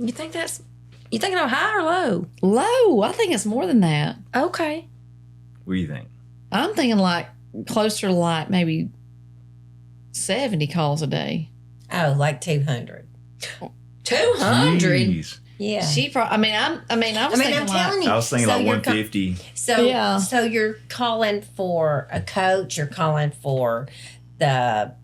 You thinking of high or low? Low. I think it's more than that. Okay. What do you think? I'm thinking like closer to like maybe 70 calls a day. Oh, like 200. 200? Jeez. Yeah. She probably. I was thinking I'm telling you. I was thinking so like you're 150. So you're calling for a coach. You're calling for the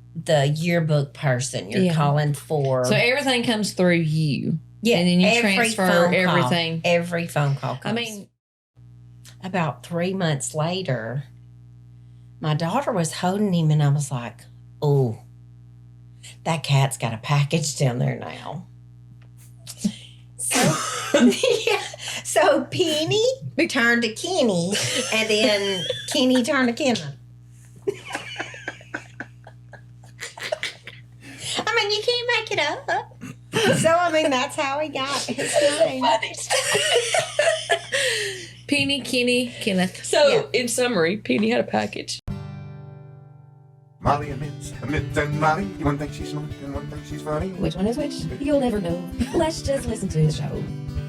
yearbook person. You're calling for. So everything comes through you. Yeah, and then you every transfer phone call, everything. Every phone call comes. I mean, about 3 months later, my daughter was holding him, and I was like, "Oh, that cat's got a package down there now." So, yeah. So Penny turned to Kenny, and then Kenny turned to Kenna. I mean, you can't make it up. So, I mean, that's how he got his name. Penny, Kenny, Kenneth. So, in summary, Penny had a package. Mollie and Mitzi, and Mollie. One thing she's smart and one thing she's funny. Which one is which? You'll never know. Let's just listen to the show.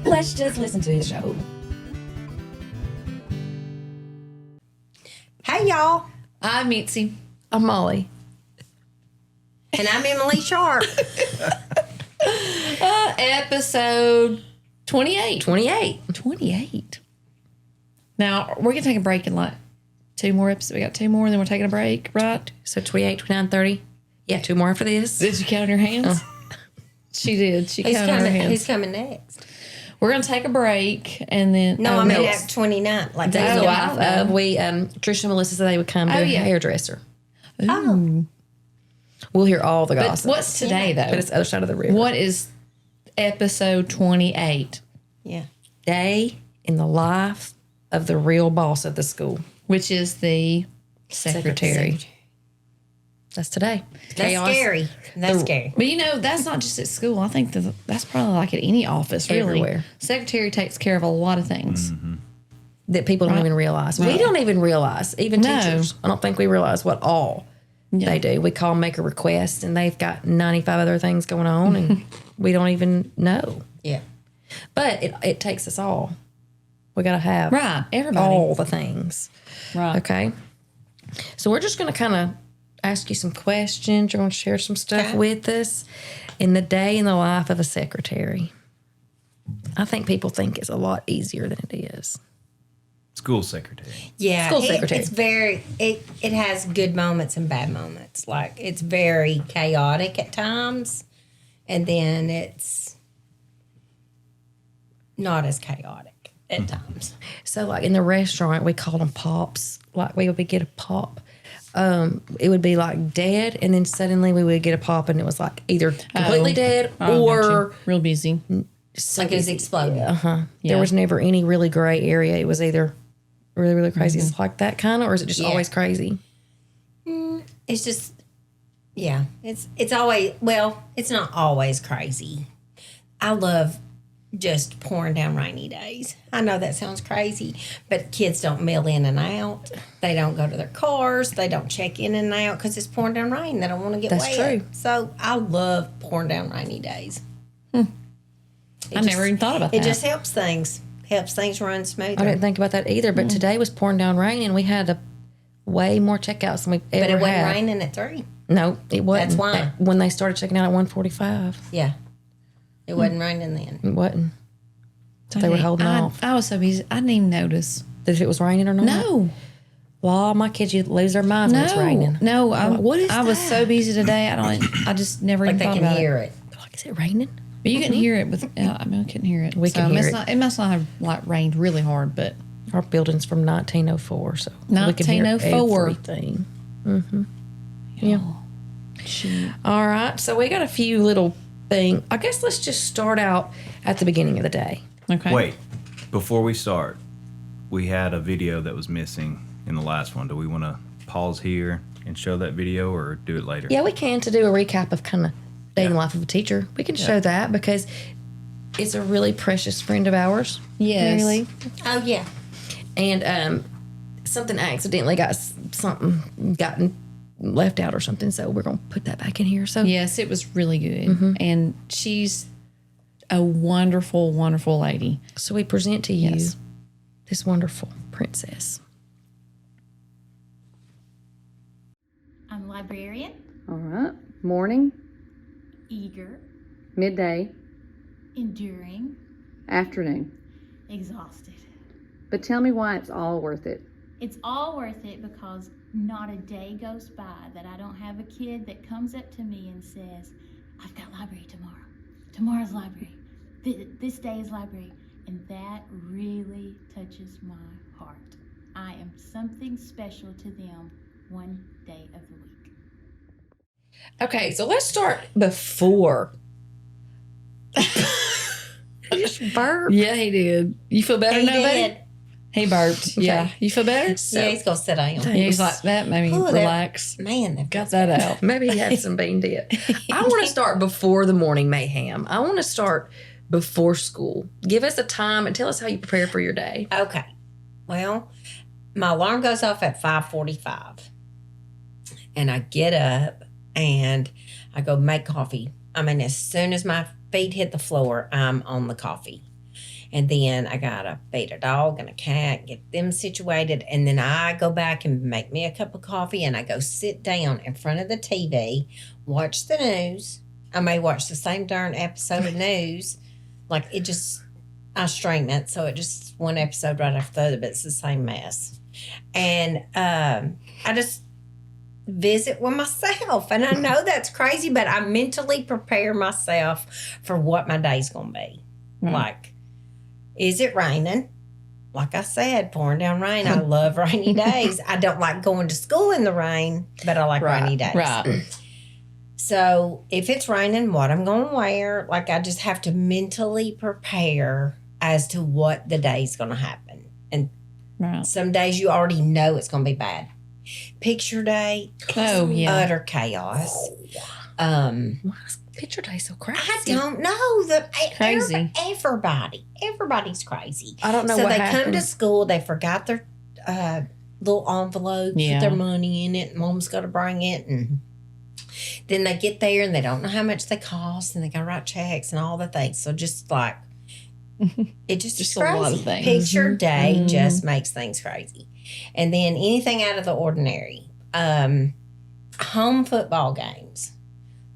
Let's just listen to the show. Hey, y'all. I'm Mitzi. I'm Molly. And I'm Emily Sharp. Episode 28. 28. Now, we're going to take a break in like 2 more episodes. We got 2 more, and then we're taking a break, right? So 28, 29, 30. Yeah, 2 more after this. Did you count on your hands? She did. She counted on her hands. Who's coming next? We're going to take a break, and then... No, I mean at 29. Like Days that's of I life don't know. of Trish and Melissa said they would come to a hairdresser. Oh. We'll hear all the But gossip. what's today, though? But it's the other side of the river. What is episode 28? Yeah. Day in the life of the real boss of the school. Which is the secretary. That's today. That's Chaos. scary. That's scary. But that's not just at school. I think that's probably like at any office, really. Everywhere. Secretary takes care of a lot of things. That people don't even realize. We don't even realize. Even No. teachers. I don't think we realize what all they do. We call them, make a request, and they've got 95 other things going on, and we don't even know. Yeah. But it takes us all. We got to have Right. Everybody. all the things. Right. Okay. So we're just going to kind of ask you some questions. You're going to share some stuff with us in the day in the life of a secretary. I think people think it's a lot easier than it is. School secretary. Yeah. School secretary. It's very, it has good moments and bad moments. Like, it's very chaotic at times, and then it's not as chaotic at times. So, like in the restaurant, we call them pops. Like we would get a pop. It would be like dead, and then suddenly we would get a pop, and it was like either completely dead or real busy. Like it was exploding. There was never any really gray area. It was either really, really crazy. It's like that kind of, or is it just always crazy? It's just, yeah. It's always, well, it's not always crazy. I love just pouring down rainy days. I know that sounds crazy, but kids don't mill in and out. They don't go to their cars. They don't check in and out because it's pouring down rain. They don't want to get That's wet. true. So I love pouring down rainy days. I never even thought about that. It just helps things run smoother. I didn't think about that either. But today was pouring down rain, and we had way more checkouts than we've ever But it wasn't had. raining at 3. No, it wasn't. That's why. When they started checking out at 1:45, Yeah. It wasn't raining then. it wasn't. So they were holding off. I was so busy. I didn't even notice. If it was raining or not. No. Well, my kids, you lose their minds when it's raining. No. What is I was that? so busy today. I just never Like even they thought can about hear it. it. Like, is it raining? But you couldn't hear it with. I couldn't hear it. We can hear it. It must not have like rained really hard, but Our building's from 1904, so we can hear 1904. everything. Yeah. All right, so we got a few little things. I guess let's just start out at the beginning of the day. okay. Wait, before we start, we had a video that was missing in the last one. Do we want to pause here and show that video or do it later? Yeah, we can to do a recap of kind of day in the life of a teacher. We can show that because it's a really precious friend of ours. Yes. Really. Oh, yeah. And something accidentally gotten left out or something, so we're gonna put that back in here. So Yes, it was really good, and she's a wonderful, wonderful lady. So we present to you Yes. this wonderful princess. I'm a librarian, All right. Morning, eager, midday, enduring, afternoon. exhausted. But tell me why it's all worth it. It's all worth it because not a day goes by that I don't have a kid that comes up to me and says, I've got library tomorrow. Tomorrow's library. This day is library. And that really touches my heart. I am something special to them one day of the week. Okay, so let's start before. You just burp. Yeah, he did. You feel better He now, buddy? did. He burped. Yeah. You feel better? Yeah, he's going to sit down. Yeah, he's like, that made me Ooh, that- relax. Man, that Got that out. Maybe he had some bean dip. I want to start before the morning mayhem. I want to start before school. Give us a time and tell us how you prepare for your day. Okay. Well, my alarm goes off at 5:45. And I get up and I go make coffee. I mean, as soon as my feet hit the floor, I'm on the coffee. And then I got to feed a dog and a cat, get them situated. And then I go back and make me a cup of coffee and I go sit down in front of the TV, watch the news. I may watch the same darn episode of news. Like it just, I straighten it. So it just one episode right after the other, but it's the same mess. And I just visit with myself. And I know that's crazy, but I mentally prepare myself for what my day's going to be. Like, is it raining? Like I said, pouring down rain. I love rainy days. I don't like going to school in the rain, but I like rainy days. Right. So if it's raining, what I'm going to wear, like I just have to mentally prepare as to what the day's going to happen. And Right. some days you already know it's going to be bad. Picture day, Oh, yeah. utter chaos. Why is picture day so crazy? I don't know. Crazy. Everybody's crazy. I don't know so what they come happened. to school, they forgot their little envelopes Yeah. with their money in it. Mom's got to bring it. And then they get there and they don't know how much they cost and they got to write checks and all the things. So just like, it just is a lot crazy. of things. Picture day just makes things crazy. And then anything out of the ordinary. Home football games.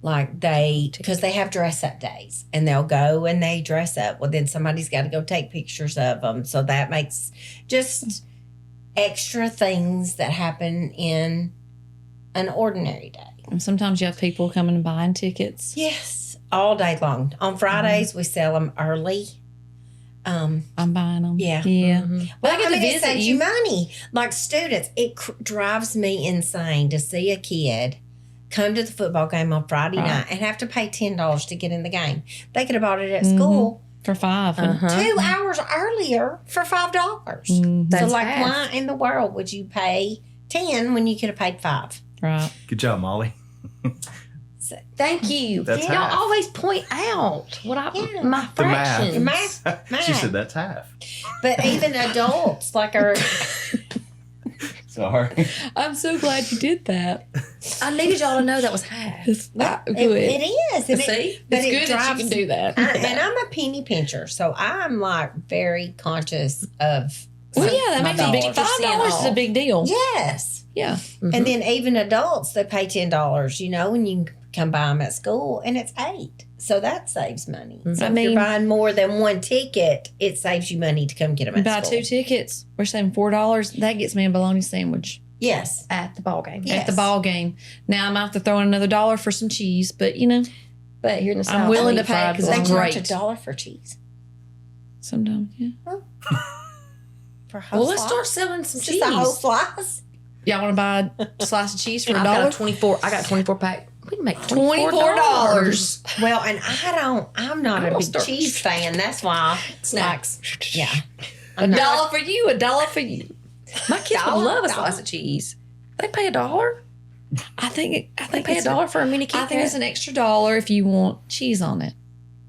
Like because they have dress up days and they'll go and they dress up. Well, then somebody's got to go take pictures of them. So that makes just extra things that happen in an ordinary day. And sometimes you have people coming and buying tickets. Yes, all day long. On Fridays, we sell them early. I'm buying them. Yeah. Yeah. Well, I get I to mean, it visit saves you. you money. Like students, it drives me insane to see a kid come to the football game on Friday Right. night and have to pay $10 to get in the game. They could have bought it at school For $5. 2 hours earlier for $5. So, That's like, half. why in the world would you pay 10 when you could have paid 5? Right. Good job, Molly. So, Thank you. That's Y'all half. always point out what Yeah. my The fractions. math. She said that's half. but even adults, like, are Sorry. I'm so glad you did that. I needed y'all to know that was half. Good. it is. And See? but It's it good that you drives can do that. and I'm a penny pincher, so I'm like very conscious of. Well, yeah, that my makes a big dollars. $5 is a big deal. Yes, Yeah. and then even adults they pay $10. You know, when you can come buy them at school, and it's $8, so that saves money. So I if mean- you're buying more than one ticket, it saves you money to come get them You at buy school. 2 tickets. We're saving $4. That gets me a bologna sandwich Yes, At the ball game. Yeah. at the ball game. Now I might have to throw in another $1 for some cheese, but you know, But here in the South, I'm willing we to pay fried 'cause they it's bologna. charge great. $1 for cheese sometimes, yeah. for a whole Well, let's slice. start selling some Just cheese. a whole slice. Y'all want to buy a slice of cheese for I've got a $1? 24. I got a 24 pack. We can make $24. $24. Well, and I'm not I'm a gonna big start- cheese fan. That's why. Snacks. Yeah. A dollar for you, $1 for you. My kids would Dollar, love a dollar. slice of cheese. They pay $1. I think They pay it's $1 for a mini Kit I think Kat. it's an extra $1 if you want cheese on it.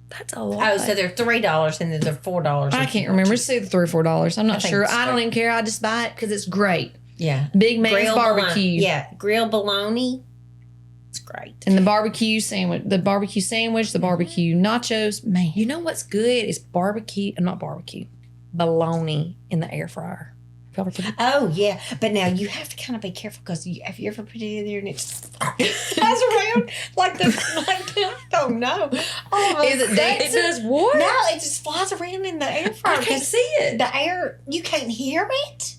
That's a lot. Oh, so they're $3 and then they're $4. I if you can't want remember. cheese. It's either $3 or $4. I'm I not think sure. it's I don't three. even care. I just buy it because it's great. Yeah. Big man's Grilled bologna. barbecue. Yeah, grilled bologna. It's great. And the barbecue sandwich, the barbecue nachos, man. You know what's good is bologna in the air fryer. Have y'all ever put it? Oh yeah, but now you have to kind of be careful because have you ever put it in there and it just flies around like I don't know. Oh, Is it dead? It does what? No, it just flies around in the air fryer. I can't see it. The air, you can't hear it.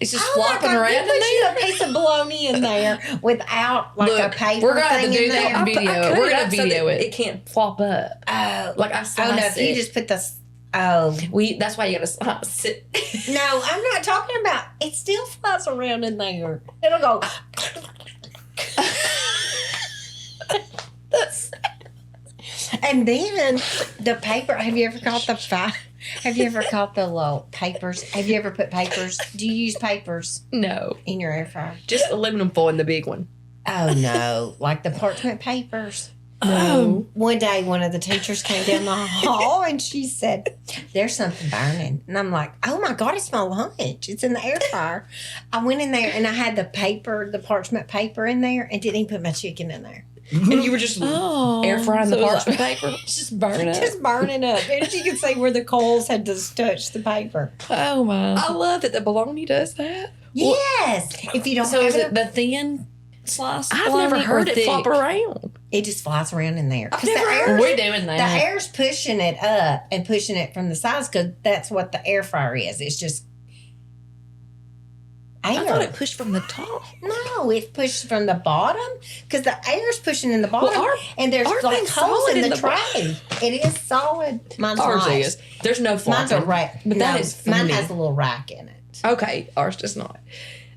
It's just Oh my flopping God, around you in put there. you a piece of bologna in there without like Look, a paper we're gonna have thing to do in that there. on video. We're gonna video it. It can't flop up. Oh, Like I slice oh no! If you it. just put the That's why you gotta slice it. no, I'm not talking about. It still flies around in there. It'll go. And then the paper. Have you ever caught the Have you ever caught the little papers? Have you ever put papers? Do you use papers No, in your air fryer? just aluminum foil in the big one. Oh no, like the parchment papers. No. One day, one of the teachers came down the hall and she said, "There's something burning." And I'm like, "Oh my God, it's my lunch. It's in the air fryer." I went in there and I had the parchment paper in there and didn't even put my chicken in there. And you were just air frying the so it was parchment paper. Just burn it. Just burning up. And you could see where the coals had just touched the paper. Oh my. I love that the bologna does that. Yes. If you don't So have is it, it the thin slice? I've never bologna or heard it thick? flop around. it just flies around in there. 'Cause never the heard air, We're doing the that. air's pushing it up and pushing it from the sides because that's what the air fryer is. It's just I thought air. it pushed from the top. No, it's pushed from the bottom because the air's pushing in the bottom, our- and there's our like thing's holes solid in in the the tray. It is solid. Mine's Ours not. is. There's no Mine's flopping. a rack. But that no, is mine funny. has a little rack in it. Okay, ours does not.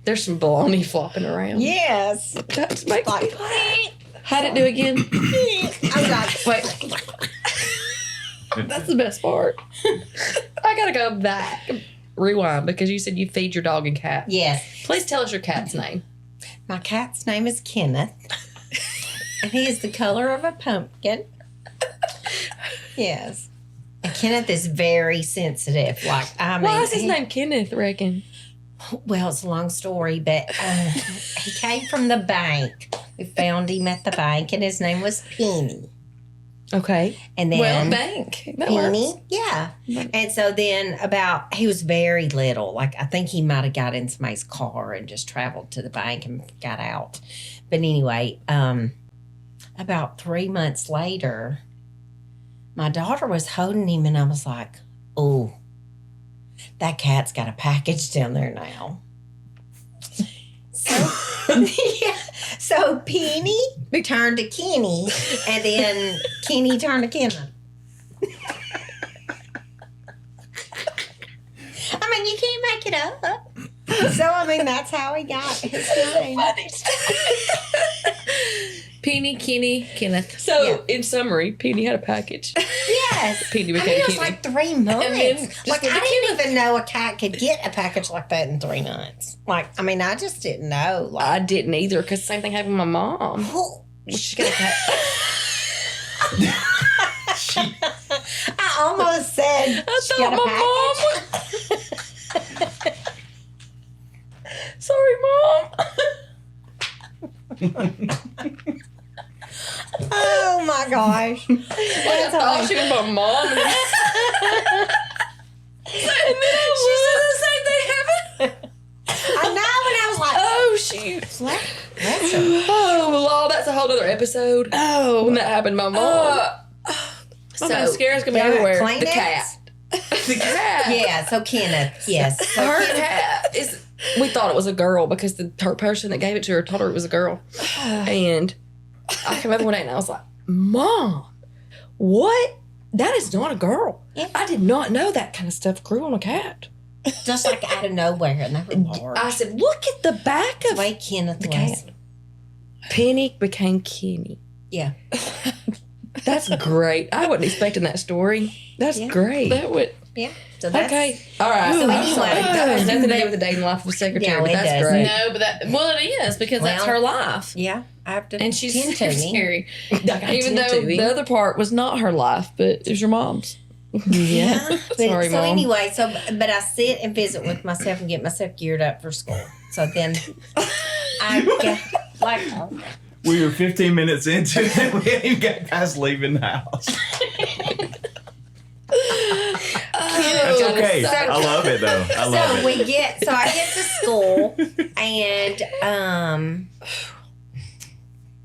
There's some bologna flopping around. Yes. That makes Like, me laugh. How'd it do again? I'm like, Wait. That's the best part. I gotta go back. Rewind, because you said you feed your dog and cat. yes. Please tell us your cat's name. My cat's name is Kenneth, and he is the color of a pumpkin. Yes. And Kenneth is very sensitive. Like, I mean, Why is his name Kenneth, reckon? Well, it's a long story, but he came from the bank. We found him at the bank, and his name was Penny. Okay. And then Well, bank. That Penny, works. yeah. And so then he was very little. Like, I think he might have got in somebody's car and just traveled to the bank and got out. But anyway, about 3 months later, my daughter was holding him, and I was like, "Oh, that cat's got a package down there now." So, yeah. So Penny turned to Kenny, and then Kenny turned to Kenneth. I mean, you can't make it up. So, I mean, that's how he got his name. Penny, Kenny, Kenneth. So, in summary, Penny had a package. Yes. Penny I mean, became it was Kenny. like 3 months. And then just Like, with I the didn't even know a cat could get a package like that in 3 months. Like, I mean, I just didn't know. Like, I didn't either, because the same thing happened with my mom. She got a cat. I almost said I she thought got a package. my mom. Sorry, Mom. Oh my gosh. Like, I thought she was my mom. And then she said the same thing happened. I know, and I was like, Oh, shoot. bless her. Oh, well, that's a whole other episode. Oh. When that happened, my mom. So Scare's gonna be Yeah, everywhere. Kleenex? The cat. The cat. Yeah, so Kenneth, yes. So Her Kenneth- cat is. We thought it was a girl because her person that gave it to her told her it was a girl. And I came over one day and I was like, "Mom, what? That is not a girl. Yeah. I did not know that kind of stuff grew on a cat." just like out of nowhere, and they were large. I said, "Look at the back the of way Kenneth the was. cat." Penny became Kenny. Yeah. That's great. I wasn't expecting that story. That's Yeah. great. That would. Yeah. So that's, Okay. All right. So I'm anyway- sorry. That has nothing to do with the dating life of a secretary, Yeah, but it that's does. great. No, but it is because that's Well, her life. Yeah, I have to And she's tend to me. scary. I Even tend though to be. the other part was not her life, but it was your mom's. Yeah. But, Sorry, so Mom. anyway, but I sit and visit with myself and get myself geared up for school. So then I get like We were 15 minutes into it. We hadn't even got past leaving the house. That's okay. I love it though. I love it. I get to school and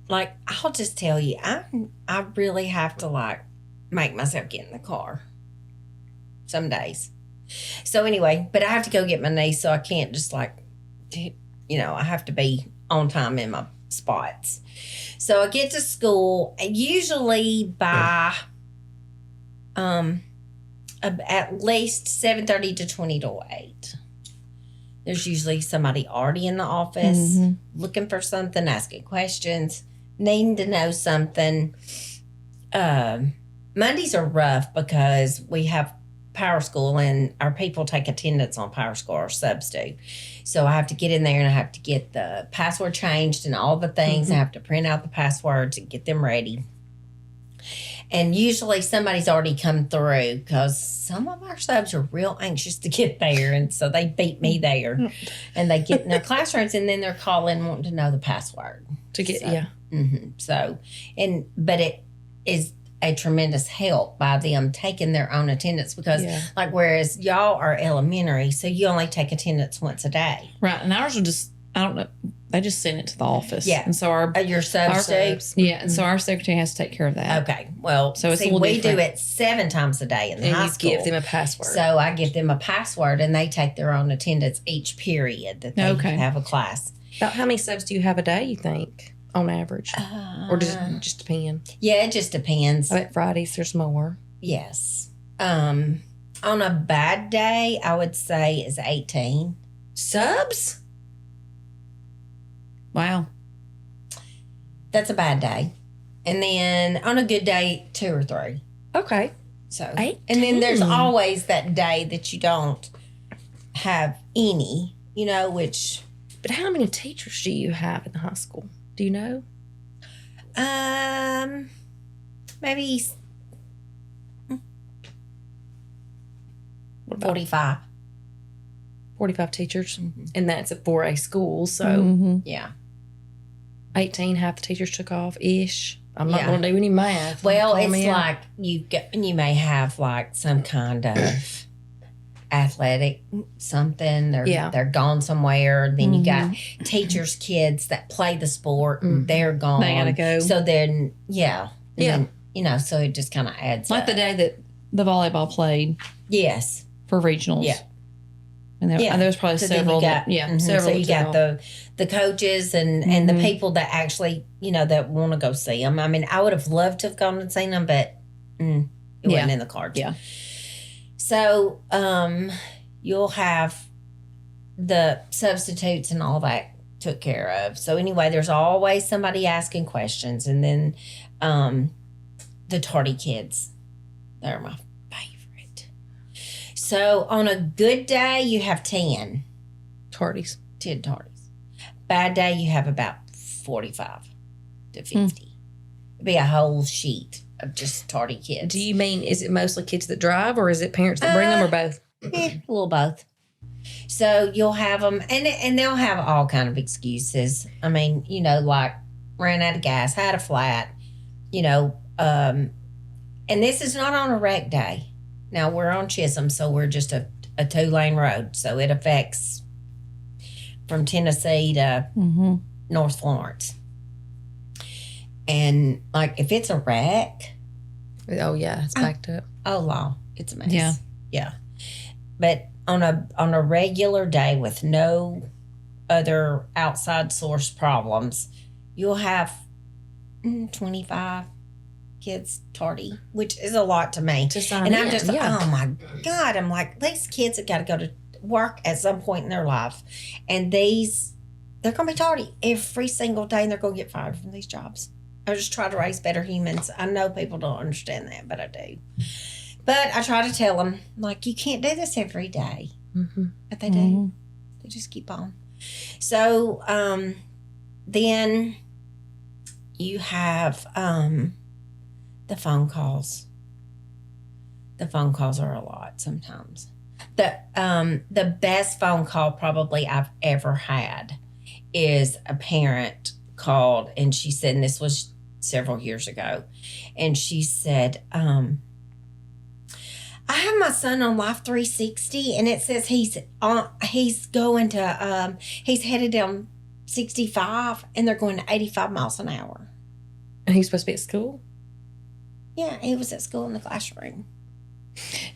like I'll just tell you, I really have to like make myself get in the car some days. So anyway, but I have to go get my niece, so I can't just like, I have to be on time in my spots. So I get to school usually by at least 7:30 to 20 to 8. There's usually somebody already in the office looking for something, asking questions, needing to know something. Mondays are rough because we have Power School and our people take attendance on Power School, our subs do. So I have to get in there and I have to get the password changed and all the things. I have to print out the passwords and get them ready. And usually somebody's already come through because some of our subs are real anxious to get there. And so they beat me there. And they get in their classrooms and then they're calling wanting to know the password. To get, But it is a tremendous help by them taking their own attendance because like whereas y'all are elementary, so you only take attendance once a day. Right. And ours are just, I don't know, they just send it to the office. Yeah. And so your subs do? And so our secretary has to take care of that. Okay. Well, so it's we do it 7 times a day in the high school. And you give them a password. So I give them a password and they take their own attendance each period that they have a class. About how many subs do you have a day, you think, on average? Or does it just depend? Yeah, it just depends. I bet Fridays there's more. Yes. On a bad day, I would say is 18. Subs? Wow. That's a bad day. And then on a good day, 2 or 3. Okay. So 18. And then there's always that day that you don't have any, which. But how many teachers do you have in the high school? Do you know? Maybe 45. 45 teachers. And that's at 4A school. So yeah. 18, half the teachers took off ish. I'm not going to do any math. Well, it's like you may have like some kind of athletic something. They're gone somewhere. Then you got teachers' kids that play the sport and they're gone. They gotta go. So then, then, so it just kind of adds like up. the day that the volleyball played. Yes. For regionals. Yeah. And there was probably several. Several. So you got the coaches and the people that actually, that want to go see them. I mean, I would have loved to have gone and seen them, but it wasn't in the cards. Yeah. So you'll have the substitutes and all that took care of. So anyway, there's always somebody asking questions. And then the tardy kids, they're my favorite. So on a good day, you have 10. Tardies. 10 tardies. Bad day, you have about 45 to 50. It'd be a whole sheet of just tardy kids. Do you mean, is it mostly kids that drive or is it parents that bring them or both? A little both. So you'll have them, and they'll have all kind of excuses. I mean, like ran out of gas, had a flat, and this is not on a rec day. Now we're on Chisholm, so we're just a 2-lane road. So it affects from Tennessee to North Florence. And like if it's a wreck. Oh yeah, it's backed up. Oh law, it's a mess. Yeah. Yeah. But on a regular day with no other outside source problems, you'll have 25 kids tardy, which is a lot to me. And I'm just oh my God, I'm like, these kids have got to go to work at some point in their life. And they're going to be tardy every single day and they're going to get fired from these jobs. I just try to raise better humans. I know people don't understand that, but I do. But I try to tell them, like, you can't do this every day. But they do. They just keep on. So then you have the phone calls. The phone calls are a lot sometimes. The best phone call probably I've ever had is a parent called and she said, and this was several years ago, and she said, I have my son on Life 360 and it says he's going to, he's headed down 65 and they're going to 85 miles an hour. And he's supposed to be at school? Yeah, he was at school in the classroom.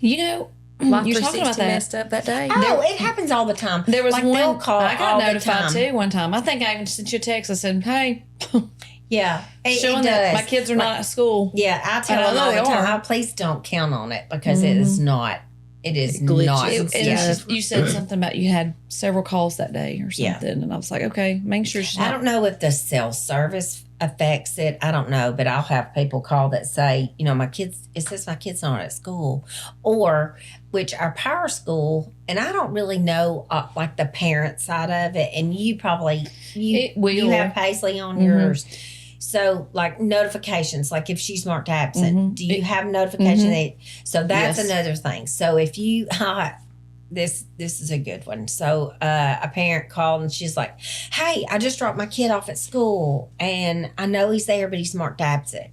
You know, Life you're talking about 360 that. messed up that day. Oh, it happens all the time. There was like one. they'll call I got all the notified time. too one time. I think I even sent you a text. I said, "Hey, Yeah, it showing that my kids are not at school." Yeah, I tell And I them know all they the time, are. please don't count on it because it is not. It is Glitches. not. You said something about you had several calls that day or Yeah. something, and I was like, "Okay, make sure she's I not." don't know if the cell service affects it. I don't know, but I'll have people call that say, my kids, it says my kids aren't at school, or which our power school, and I don't really know like the parent side of it. And you probably, It will. you have Paisley on yours. So like notifications, like if she's marked absent, do you have notification? So that's Yes. another thing. So if you, this is a good one. So a parent called and she's like, "Hey, I just dropped my kid off at school and I know he's there, but he's marked absent.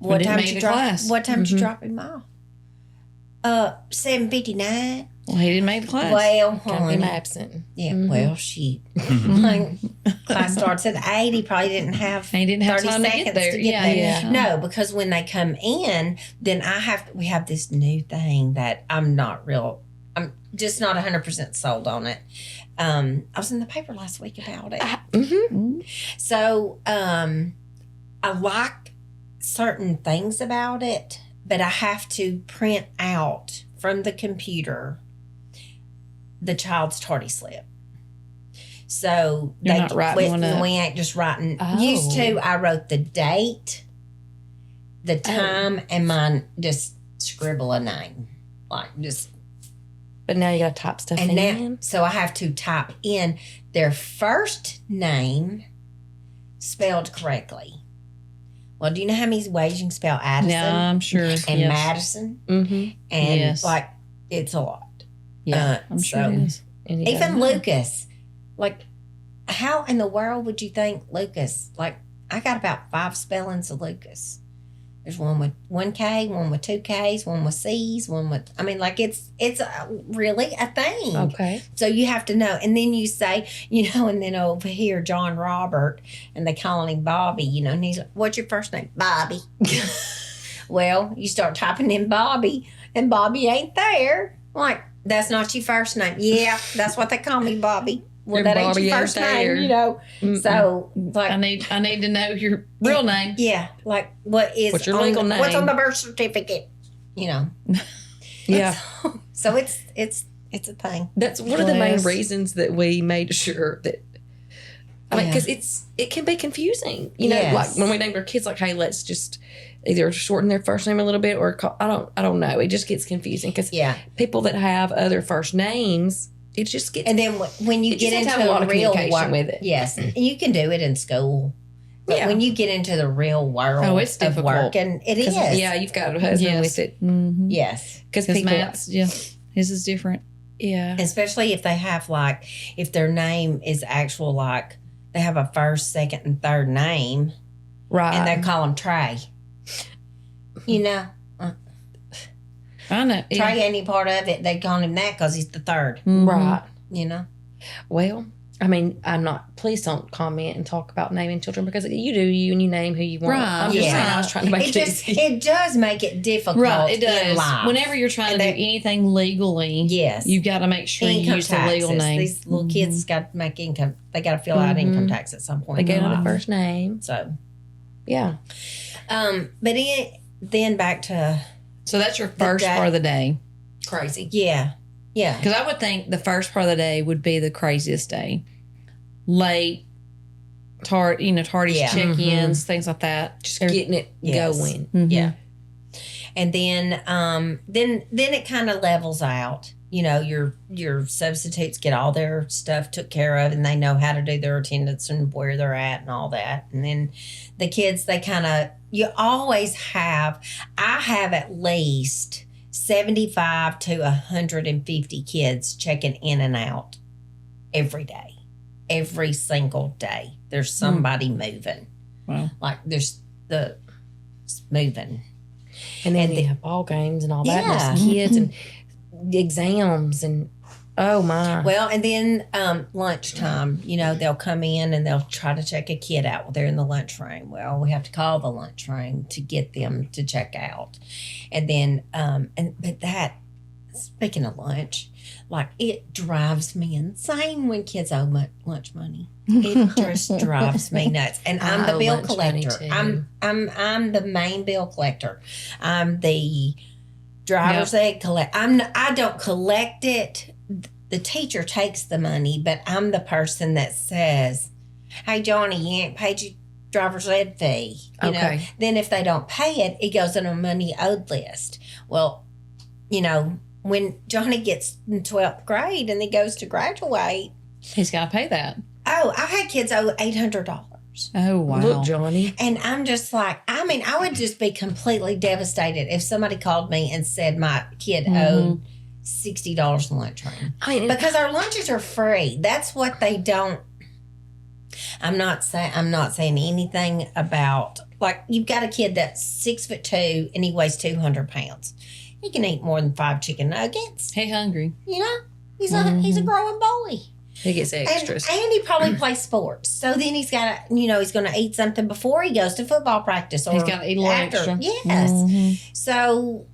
What didn't time make did you the drop? class. What time did you drop him off? 7:59. Well, he didn't make the class. Well, Can't honey. be absent. Yeah, well, she like, class starts at 8. He probably didn't have He didn't have 30 time to get seconds there. to get Yeah, there. yeah. No, because when they come in, then we have this new thing that I'm just not 100% sold on it. I was in the paper last week about it. So I like certain things about it, but I have to print out from the computer the child's tardy slip. So You're not writing one up. we ain't just writing. Oh. Used to, I wrote the date, the time, and mine just scribble a name, like just. But now you got to type stuff And in. now, so I have to type in their first name spelled correctly. Well, do you know how many ways you can spell Addison Yeah, I'm sure. and Yes. Madison? Mm-hmm. And Yes. like, it's a lot. Yeah, I'm sure so- it is. And you Even gotta know. Lucas, like, how in the world would you think Lucas? Like, I got about 5 spellings of Lucas. There's one with 1 K, one with 2 Ks, one with C's, one with. I mean, like it's really a thing. Okay. So you have to know, and then you say, and then over here John Robert, and they call him Bobby, and he's like, "What's your first name?" Bobby. Well, you start typing in Bobby, and Bobby ain't there. Like, that's not your first name. Yeah, that's what they call me, Bobby. Well, Your that Bobby ain't your ain't first there. name, So, like, I need to know your real name. yeah, like what is What's your on legal the, What's on name? the birth certificate? Yeah. So it's a thing. That's one of the main Bless. reasons that we made sure that. I mean, Yeah. because it can be confusing. Yes. Like when we named our kids, like, "Hey, let's just either shorten their first name a little bit, or I don't know. It just gets confusing because Yeah. people that have other first names, it just gets. And then when you You just get have to into have a lot of real communication work, with it. yes, you can do it in school. But Yeah. when you get into the real world Oh, it's of difficult. work, and it is. Yeah, you've got a husband Yes. with it Mm-hmm. Yes. because Because people. Matt's, his is different. Yeah. Especially if they have if their name is actual they have a first, second, and third name, Right. and they call them Trey. I know. Yeah. Trey ain't any part of it. They call him that because he's the third. Mhm. Right. Well, I mean, please don't comment and talk about naming children because you do you and you name who you want. Right. I'm just Yeah. saying I was trying to make it easy. it does make it difficult. Right, it in does. life. Whenever you're trying And to they- do anything legally, Yes. you've got to make sure you Income use the legal taxes. name. These little kids got to make income. They got to fill out income tax at some point. They in get their on the life. first name. So, Yeah. but then back to So that's your first day. part of the day. Crazy. yeah. Because I would think the first part of the day would be the craziest day. Late, tardy Yeah. check-ins, things like that. Just getting it Yes. going. Mhm. Yeah. And then it kind of levels out. Your substitutes get all their stuff took care of, and they know how to do their attendance and where they're at and all that. And then the kids, you always have. I have at least 75 to 150 kids checking in and out every day. every single day. There's somebody moving. Wow. Like there's the moving. And then And they the- have ball games and all that. Yeah. And there's kids and exams and oh my. Well, and then lunchtime, they'll come in and they'll try to check a kid out while they're in the lunchroom. Well, we have to call the lunchroom to get them to check out. And then, but that, speaking of lunch, like it drives me insane when kids owe lunch money. It just drives me nuts. And I'm I the owe bill lunch money collector. too. I'm the main bill collector. I'm the driver's ed collect. I don't collect it. The teacher takes the money, but I'm the person that says, "Hey, Johnny, you ain't paid your driver's ed fee." Okay. Then if they don't pay it, it goes on a money owed list. Well, when Johnny gets in 12th grade and he goes to graduate, He's got to pay that. I had kids owe $800. Oh, wow. Look, Johnny. And I'm just like, I would just be completely devastated if somebody called me and said my kid owed $60 in lunch money. I mean, Because our lunches are free. That's what they don't. I'm not saying anything about, like, you've got a kid that's 6'2" and he weighs 200 pounds. He can eat more than 5 chicken nuggets. Hey, hungry. He's a growing boy. he gets extras. And he probably plays sports. So then he's got to, he's going to eat something before he goes to football practice. Or He's got to eat a little after. extra. Yes. Mhm. So,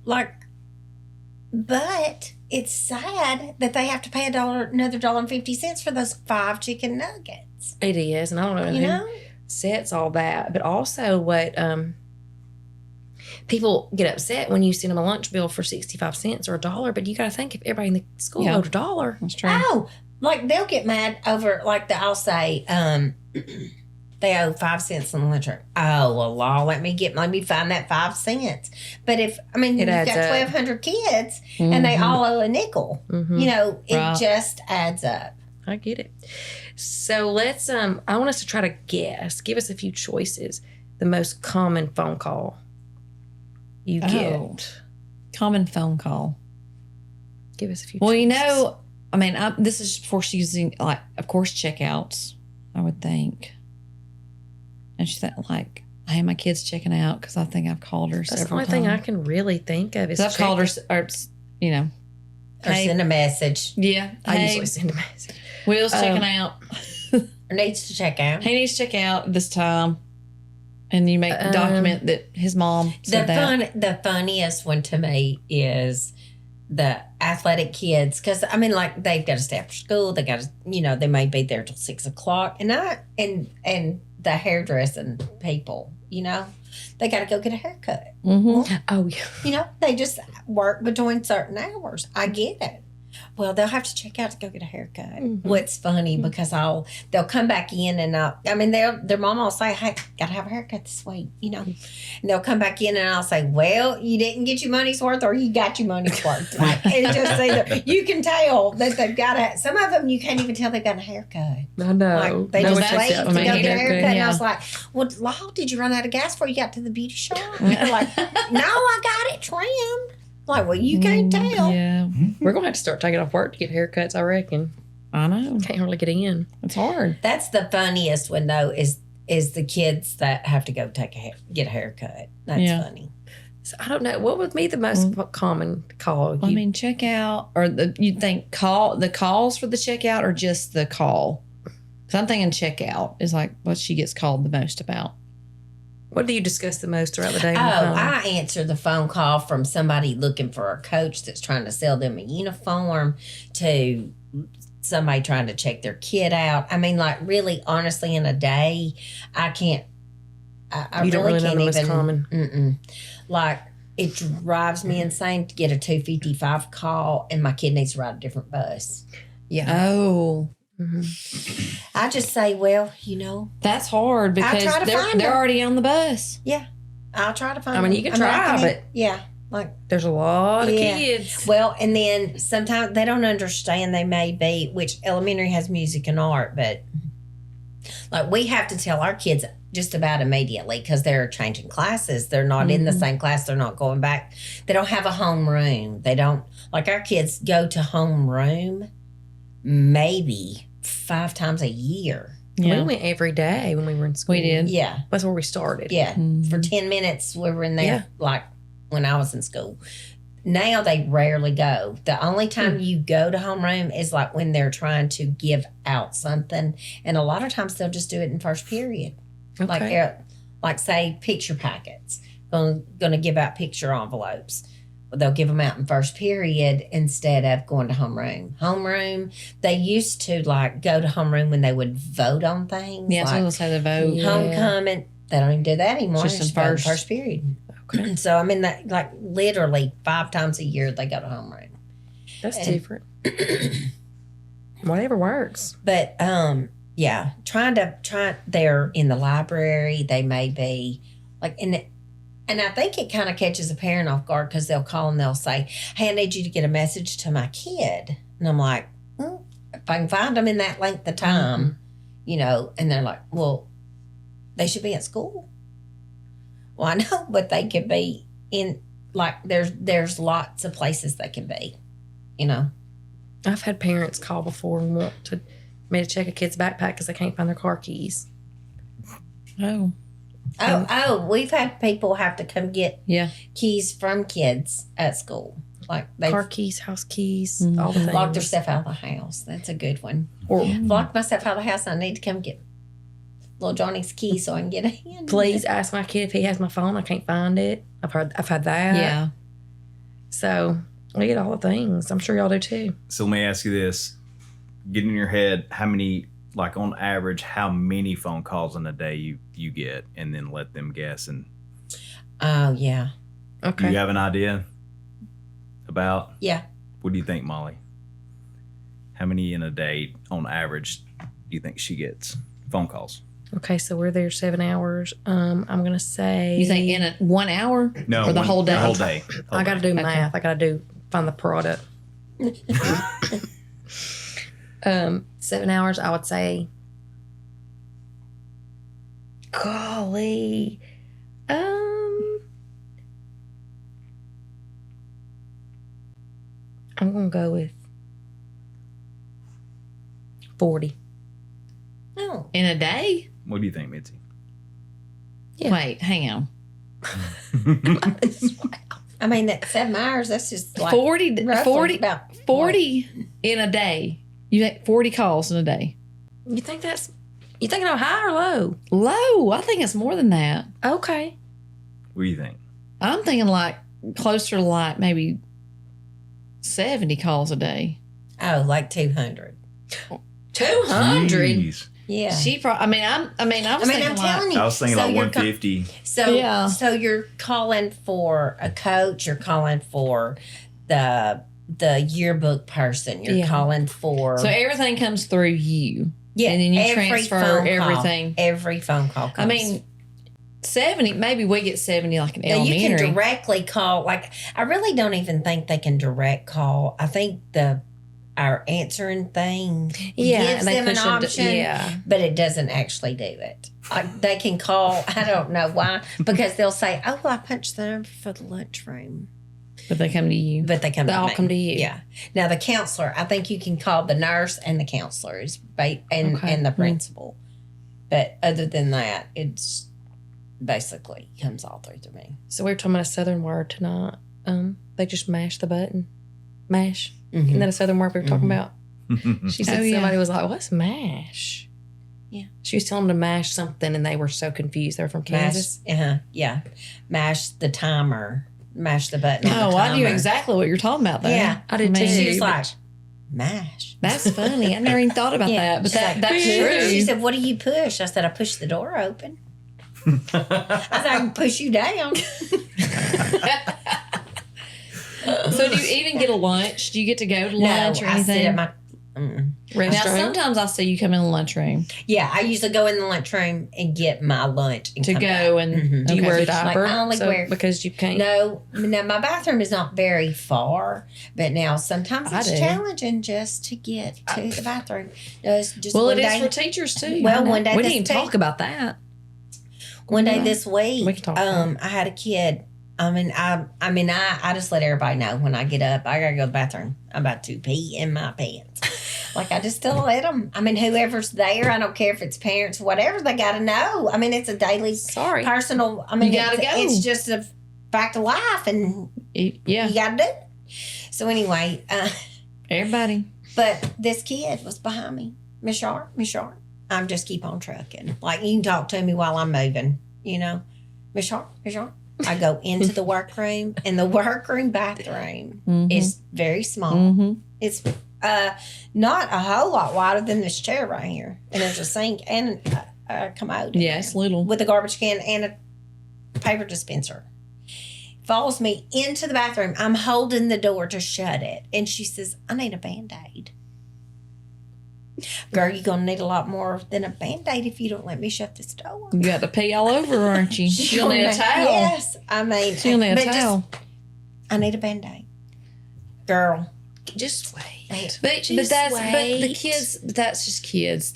but it's sad that they have to pay another $1.50 for those 5 chicken nuggets. It is, and I don't know who sets all that, but also what people get upset when you send them a lunch bill for 65 cents or $1, but you got to think if everybody in the school owed $1. That's true. Oh, like they'll get mad over, I'll say, they owe 5 cents on the lunch. Oh, well, Law, let me find that 5 cents. But you've got adds up. 1,200 kids and they all owe a nickel. It Right. just adds up. I get it. So let's, I want us to try to guess, give us a few choices, the most common phone call you get. Oh. Common phone call. Give us a few Well, choices. this is before she's using, of course, checkouts, I would think. And she's like, hey, my kid's checking out because I think I've called her That's the several only times. thing I can really think of is I've called her, or Or hey, send a message. yeah, I hey, usually send a message. Will's checking out. Or needs to check out. He needs to check out this time. And you make the document that his mom said that. The funniest one to me is the athletic kids, because they've got to stay after school. They got to, they may be there till 6 o'clock, and the hairdressing people, they got to go get a haircut. Mm-hmm. Oh, yeah. They just work between certain hours. I get it. Well, they'll have to check out to go get a haircut. What's funny because they'll come back in and their mom will say, "Hey, gotta have a haircut this week," and they'll come back in and I'll say, "Well, you didn't get your money's worth, or you got your money's worth." It's just either you can tell that they've got some of them you can't even tell they've got a haircut. I know. They No just one wait checks to out go my get a haircut. haircut, and yeah. I was like, "Well, Law, did you run out of gas before you got to the beauty shop?" And they're like, "No, I got it trimmed." Like, well, you can't tell. Yeah, We're going to have to start taking off work to get haircuts, I reckon. I know. Can't hardly get in. It's hard. That's the funniest one though. Is the kids that have to go get a haircut. That's funny. So I don't know. What would be the most common call? Check out, or you'd think the calls for the checkout, or just the call? Because I'm thinking checkout is like what she gets called the most about. What do you discuss the most throughout the day? Oh, on the phone? I answer the phone call from somebody looking for a coach that's trying to sell them a uniform, to somebody trying to check their kid out. Really, honestly, in a day, I can't. I You don't really really know can't the most even. common. It drives me insane to get a 2:55 call, and my kid needs to ride a different bus. Yeah. Oh, I just say, well, that's hard because try to find they're them. already on the bus. yeah, I'll try to find. I mean, them. you can try, but yeah, there's a lot of Yeah. kids. well, and then sometimes they don't understand. They may be, which elementary has music and art, but we have to tell our kids just about immediately because they're changing classes. They're not in the same class. They're not going back. They don't have a home room. They don't, our kids go to home room maybe 5 times a year. Yeah. We went every day when we were in school. We did. Yeah. That's where we started. Yeah. For 10 minutes, we were in there, Yeah. like when I was in school. Now they rarely go. The only time you go to homeroom is like when they're trying to give out something. And a lot of times they'll just do it in first period. Okay. Like say picture packets. Going to give out picture envelopes. They'll give them out in first period instead of going to homeroom. Homeroom, they used to like go to homeroom when they would vote on things. Yeah, so like they'll say the vote. Yeah. homecoming. They don't even do that anymore. Just They in go first. period. Okay. So I mean, that like literally 5 times a year they go to homeroom. That's And- different. Whatever works. But yeah, they're in the library. They may be like and I think it kind of catches a parent off guard because they'll call and they'll say, "Hey, I need you to get a message to my kid," and I'm like, if I can find them in that length of time, and they're like, "Well, they should be at school." Well, I know, but they could be in like there's lots of places they can be, I've had parents call before and want me to check a kid's backpack because they can't find their car keys. Oh. We've had people have to come get Yeah. keys from kids at school. Like they Car keys, house keys, Mhm. all the things. lock their stuff out of the house. That's a good one. Or Lock my stuff out of the house. I need to come get little Johnny's key so I can get in. please ask my kid if he has my phone. I can't find it. I've had that. Yeah. So we get all the things. I'm sure y'all do too. So let me ask you this. Get in your head how many, like on average, how many phone calls in a day you get, and then let them guess. And Oh yeah, do Okay. you have an idea about, yeah. what do you think, Molly? How many in a day on average do you think she gets phone calls? Okay, so we're there 7 hours. I'm gonna say You think in 1 hour? No, Or the whole day? The whole day. I gotta do math. I gotta find the product. 7 hours, I would say. Golly. I'm gonna go with 40. Oh, In a day? What do you think, Mitzi? Yeah. Wait, hang on. I mean that 7 hours. That's just like 40, roughly 40, about 40 in a day. You think 40 calls in a day? You think I'm high or low? Low. I think it's more than that. Okay. What do you think? I'm thinking like closer to like maybe 70 calls a day. like 200. 200. Jeez. Yeah. She probably, I was thinking I'm like, telling you. I was thinking so like you're 150. Yeah. So you're calling for a coach. You're calling for the yearbook person. You're Yeah. calling for so everything comes through you. yeah, and then you every transfer phone call. everything. Every phone call comes. I mean, 70, maybe we get 70 like an now, you elementary. can directly call. Like I really don't even think they can direct call. I think our answering thing Yeah, gives they them an push them to- option, yeah. but it doesn't actually do it. Like they can call. I don't know why, because they'll say, "Oh, I punched the number for the lunchroom," but they come to you. but they come. They to all me. come to you. Yeah. Now the counselor, I think you can call the nurse and the counselors, and Okay. the principal. But other than that, it's basically comes all through to me. So we were talking about a Southern word tonight. They just mash the button. Mash. Mhm. Isn't that a Southern word we were talking Mhm. about? She said Oh, yeah. somebody was like, "What's mash?" Yeah. She was telling them to mash something, and they were so confused. They were from Kansas. Yeah. Mash the timer. Mash the button. on the Oh, I knew timer. exactly what you're talking about there. Yeah, I did too. She was but- like, mash. That's funny. I never even thought about that. But She's that's She true. said, "What do you push?" I said, "I push the door open." I said, "I can push you down." So do you even get a lunch? Do you get to go to No, lunch or I sit anything? at my. Mm. Now, Restaurant. sometimes I see you come in the lunchroom Yeah, I usually go in the lunchroom and get my lunch and to come go back. and Mhm. Do you okay. wear a Like, diaper? I only wear- because you can't. No, my bathroom is not very far, but now sometimes I it's do. challenging just to get to the bathroom. No, it's just Well, one it is day. for teachers too. Well, I know. one day we this didn't even day- talk about that. One day this week, We can talk about it. I had a kid. I just let everybody know when I get up, I gotta go to the bathroom. I'm about to pee in my pants. Like, I just still let them. I mean, whoever's there, I don't care if it's parents, whatever, they got to know. I mean, it's a daily personal. I mean, You gotta go. it's just a fact of life, and Yeah. you got to do it. So anyway, Everybody. but this kid was behind me. Miss Sharp. I'm just keep on trucking. Like, you can talk to me while I'm moving, you know. Miss Sharp. I go into the workroom, and the workroom bathroom is very small. It's not a whole lot wider than this chair right here. And there's a sink and a commode. in Yeah, there it's little. with a garbage can and a paper dispenser. Follows me into the bathroom. I'm holding the door to shut it. And she says, I need a Band-Aid. Girl, you're going to need a lot more than a Band-Aid if you don't let me shut this door. You got to pee all over, aren't you? She'll need a towel. Yes. I mean, She'll need a but just- towel. I need a Band-Aid. Girl. Just wait. But the kids, that's just kids.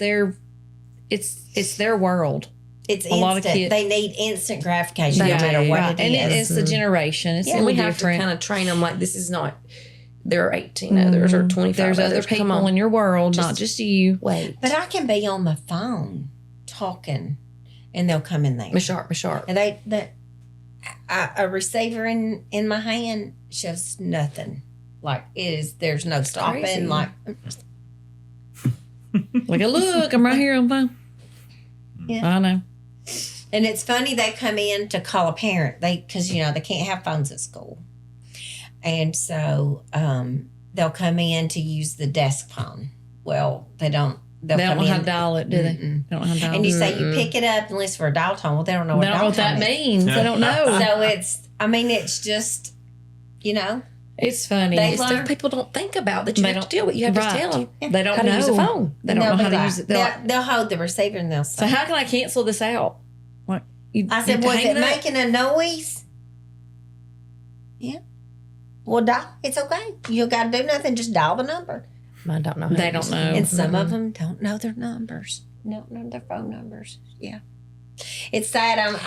It's their world. It's A lot of instant. kids- They need instant gratification no They matter do, what right. it And is. it's the generation. It's a And we little have different. to kind of train them like this is not, there are 18 others or 25 There's other others. Come people on. in your world, Just not just you. Wait. But I can be on the phone talking, and they'll come in there. Miss Sharp. And a receiver in my hand shows nothing. Like, there's no stopping. crazy. Like, Like, look, I'm right here on the phone. Yeah. I know. and it's funny they come in to call a parent. Because they can't have phones at school, and so they'll come in to use the desk phone. Well, they don't. They don't come know how in- to dial it, do they? Mm-mm. They don't know how to dial And it. you say you pick it up and listen for a dial tone. Well, they don't know what They don't know dial what that tone is. means. They don't know. So it's just, It's funny. They It's learn- stuff people don't think about that you They have don't- to deal with. You have right. to tell them They don't how know to use a phone. They don't know how to use it. They're like, They'll hold the receiver and they'll so say, how can I cancel this out? Like, I said, was hang it up? making a noise? Yeah. Well, dial. It's okay. You got to do nothing. Just dial the number. I don't know. How They to don't use know. it. And some of them don't know their numbers. Don't know their phone numbers. Yeah. It's sad. Now,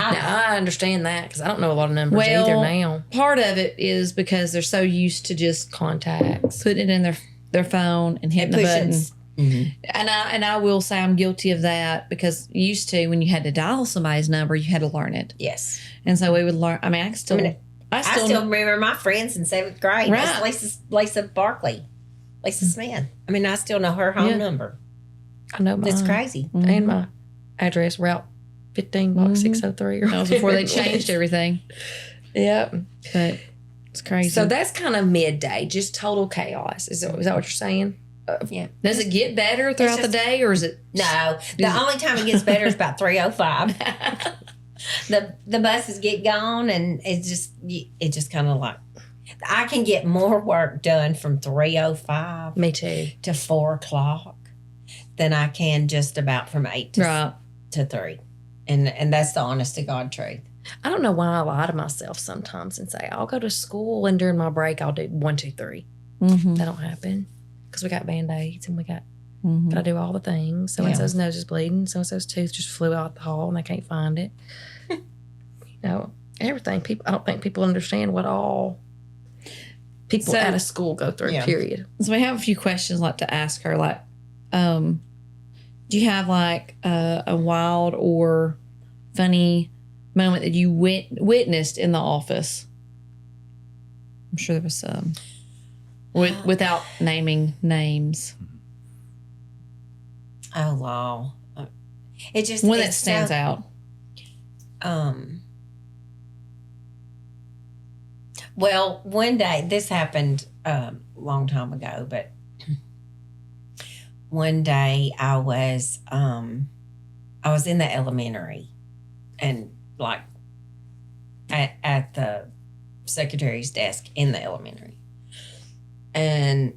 I understand that because I don't know a lot of numbers Well, either now. Part of it is because they're so used to just Contacts. putting it in their phone and hitting the button. Mhm. And I will say I'm guilty of that because used to when you had to dial somebody's number, you had to learn it. Yes. And so we would learn. I mean, I still I still remember my friends in 7th grade. Right. That's Lisa Barkley. Lisa Smith. I mean, I still know her home Yeah. number. I know mine. It's crazy. And my address, Route 15, Box 603. Or That was before they whatever it changed was. everything. Yep. But it's crazy. So that's kind of midday, just total chaos. Is that what you're saying? Yeah. does it get better throughout the just- day, or is it? No, the only time it gets better is about 3:05. The buses get gone, and it just kind of like I can get more work done from 3:05 Me too. to 4:00 than I can just about from 8 Right. to 3, and that's the honest to God truth. I don't know why I lie to myself sometimes and say I'll go to school and during my break I'll do 1, 2, 3. Mm-hmm. That don't happen because we got Band-Aids and we got Mm-hmm. gotta do all the things. So and so's nose is bleeding. So and so's tooth just flew out the hall and they can't find it. Everything. I don't think people understand what all people So- out of school go through. Yeah. Period. So we have a few questions like to ask her. Like, do you have like a wild or funny moment that you witnessed in the office? I'm sure there was some. Without naming names. Oh wow! It just One that it's stands so- out. Well, one day this happened a long time ago, but one day I was in the elementary, and like at the secretary's desk in the elementary, and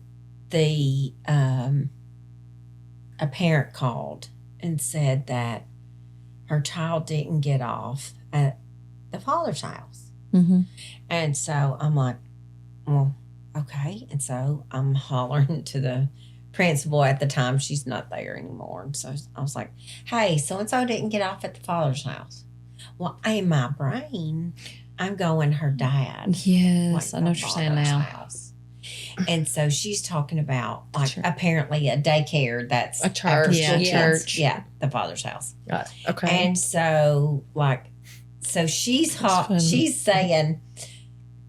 the a parent called and said that her child didn't get off at the father's house. Mm-hmm. And so I'm like, well, okay. And so I'm hollering to the principal at the time. She's not there anymore. And so I was like, hey, so-and-so didn't get off at the father's house. Well, in my brain, I'm going her dad. Yes, went I know to what you're saying father's now. house. And so she's talking about like apparently a daycare that's A church. Yeah, after school kids. church. Yeah, the father's house. Okay. And so she's funny. she's saying,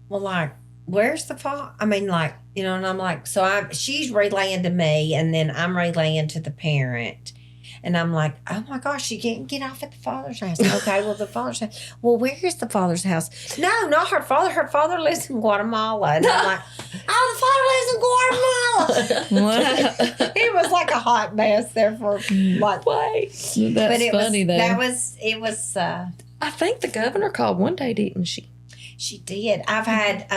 well, like, where's the father? I mean, like, you know, and I'm like, she's relaying to me, and then I'm relaying to the parent. And I'm like, oh my gosh, you can't get off at the father's house. Okay, well, the father's house. Well, where is the father's house? No, not her father. Her father lives in Guatemala. And I'm like, oh, the father lives in Guatemala. It was like a hot mess there for like, That's but it funny, though. I think the governor called one day, didn't she? She did. I've had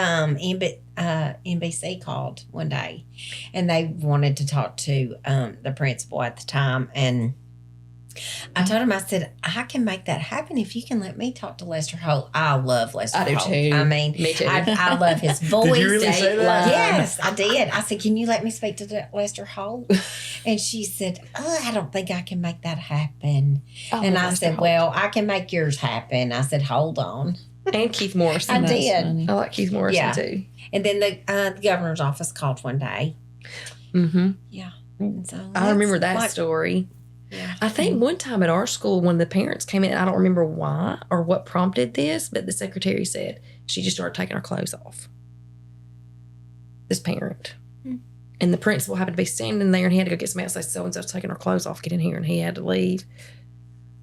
NBC called one day, and they wanted to talk to the principal at the time, and I told him, I said, I can make that happen if you can let me talk to Lester Holt. I love Lester Holt. too. I mean, Me too. I love his voice. Did you really say that? Yes, I did. I said, can you let me speak to Lester Holt? And she said, I don't think I can make that happen. And I said, well, I can make yours happen. I said, hold on. And Keith Morrison. I did. funny. I like Keith Morrison Yeah. too. And then the governor's office called one day. Mm-hmm. Yeah. And so I remember that like, story. Yeah. I think one time at our school, when the parents came in, I don't remember why or what prompted this, but the secretary said she just started taking her clothes off. This parent. And the principal happened to be standing there, and he had to go get somebody else. Say, so-and-so's taking her clothes off, get in here. And he had to leave.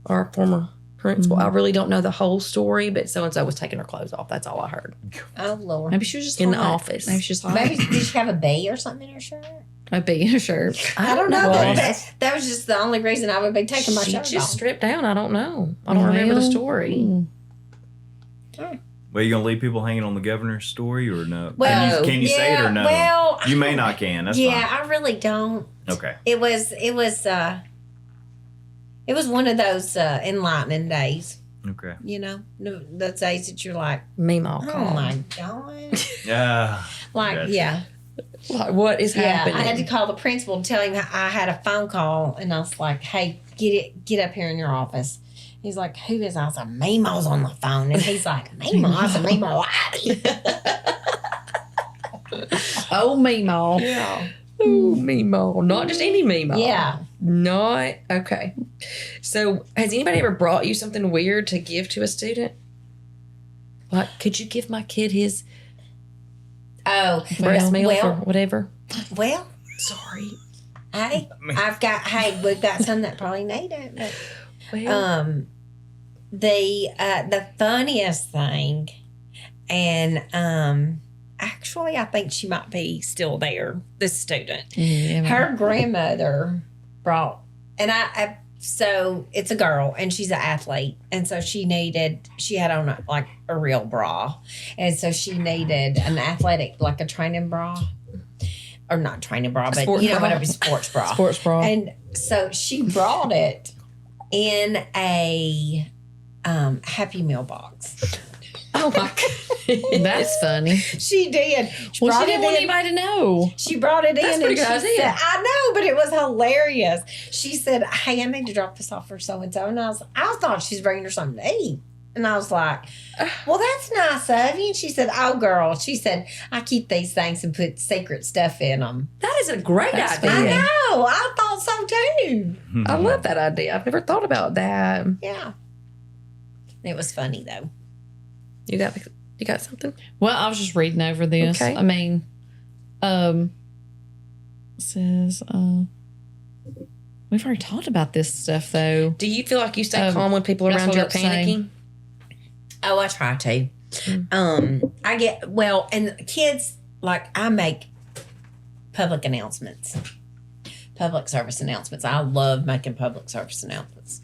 Our former principal. I really don't know the whole story, but so-and-so was taking her clothes off. That's all I heard. Oh, Lord. Maybe she was just In the hot. office. Maybe she was hot. Maybe did she have a bee or something in her shirt? A big shirt. I don't know. Right. That was just the only reason I would be taking my She shirt just off. stripped down. I don't know. I don't remember the story. Well, you gonna leave people hanging on the governor's story or no? Well, can you say it or no? Well, You may not can. That's yeah, I really don't. fine. Okay. It was one of those enlightening days. Okay. You know, those days that you're like, Meemaw oh call. my God. Yeah. Like, Gotcha. yeah. Like, what is happening? I had to call the principal to tell him I had a phone call, and I was like, hey, get up here in your office. He's like, who is? I was like, Meemaw's on the phone. And he's like, Meemaw? I said, Meemaw. Oh, Meemaw. Yeah. Ooh, Meemaw. Not just any Meemaw. Yeah. Not, okay. So, has anybody ever brought you something weird to give to a student? Like, could you give my kid his Oh, breast milk or well, whatever? well, Sorry. hey, we've got some that probably need it. But, Well, the funniest thing, and actually, I think she might be still there. This student, her grandmother brought, and so it's a girl, and she's an athlete, and so she had on a real bra, and so she needed an athletic, like a training bra, or not training bra, but sports bra. whatever, sports bra. Sports bra. And so she brought it in a Happy Meal box. oh my God. That's funny. She did. She Well, brought she didn't want it in. anybody to know. She brought it That's in, pretty and good she idea. said, "I know, but it was hilarious." She said, "Hey, I need to drop this off for so and so," and I thought she's bringing her something to eat, and I was like, "Well, that's nice of you." And she said, "Oh, girl," she said, "I keep these things and put secret stuff in them." That is a great That's idea. funny. I know. I thought so too. I love that idea. I've never thought about that. Yeah. It was funny though. You got something? Well, I was just reading over this. Okay. I mean, it says, we've already talked about this stuff though. Do you feel like you stay calm when people that's around what you are I was saying. panicking? Oh, I try to. I get and kids, like, I make public announcements, public service announcements. I love making public service announcements.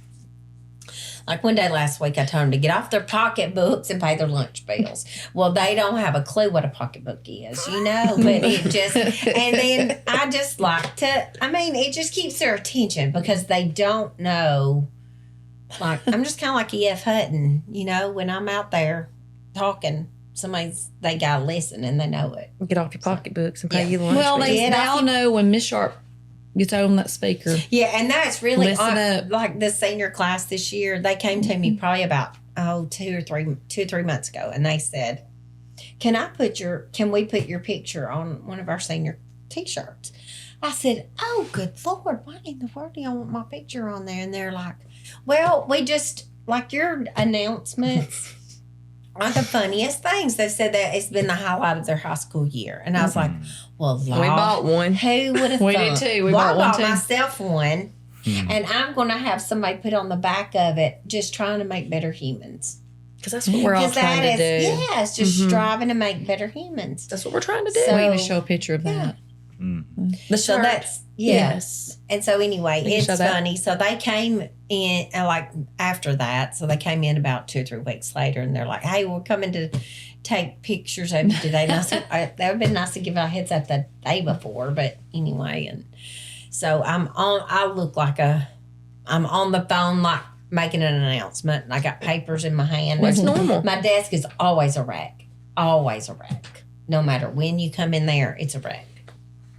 Like one day last week, I told them to get off their pocketbooks and pay their lunch bills. Well, they don't have a clue what a pocketbook is, but it just, and then I just like to, it just keeps their attention because they don't know. Like, I'm just kind of like E.F. Hutton, when I'm out there talking, they got to listen and they know it. Get off your pocketbooks and pay Yeah. you lunch. Well, bills. they all know when Miss Sharp gets on that speaker. Yeah, and that's really Listen up. like the senior class this year. They came to me probably about 2 or 3 months ago, and they said, can we put your picture on one of our senior t-shirts? I said, oh, good Lord, why in the world do y'all want my picture on there? And they're like, well, we just, like your announcements are the funniest things. They said that it's been the highlight of their high school year. And I was like, well, Lord, We bought one. who would have We thought? did too. We Well, bought one I bought too. myself one. And I'm going to have somebody put on the back of it, just trying to make better humans. Because that's what we're all 'Cause trying to do. Yeah, it's just striving to make better humans. That's what we're trying to do. So- We even show a picture of that. The So shirt. that's, Yes. And so anyway, We can it's show that. funny. So they came in like after that. So they came in about 2 or 3 weeks later, and they're like, "Hey, we're coming to take pictures of you today." And I said, that would have been nice to give a heads up the day before, but anyway. And so I'm on. I look like I'm on the phone, like making an announcement, and I got papers in my hand. That's normal. My desk is always a wreck. Always a wreck. No matter when you come in there, it's a wreck.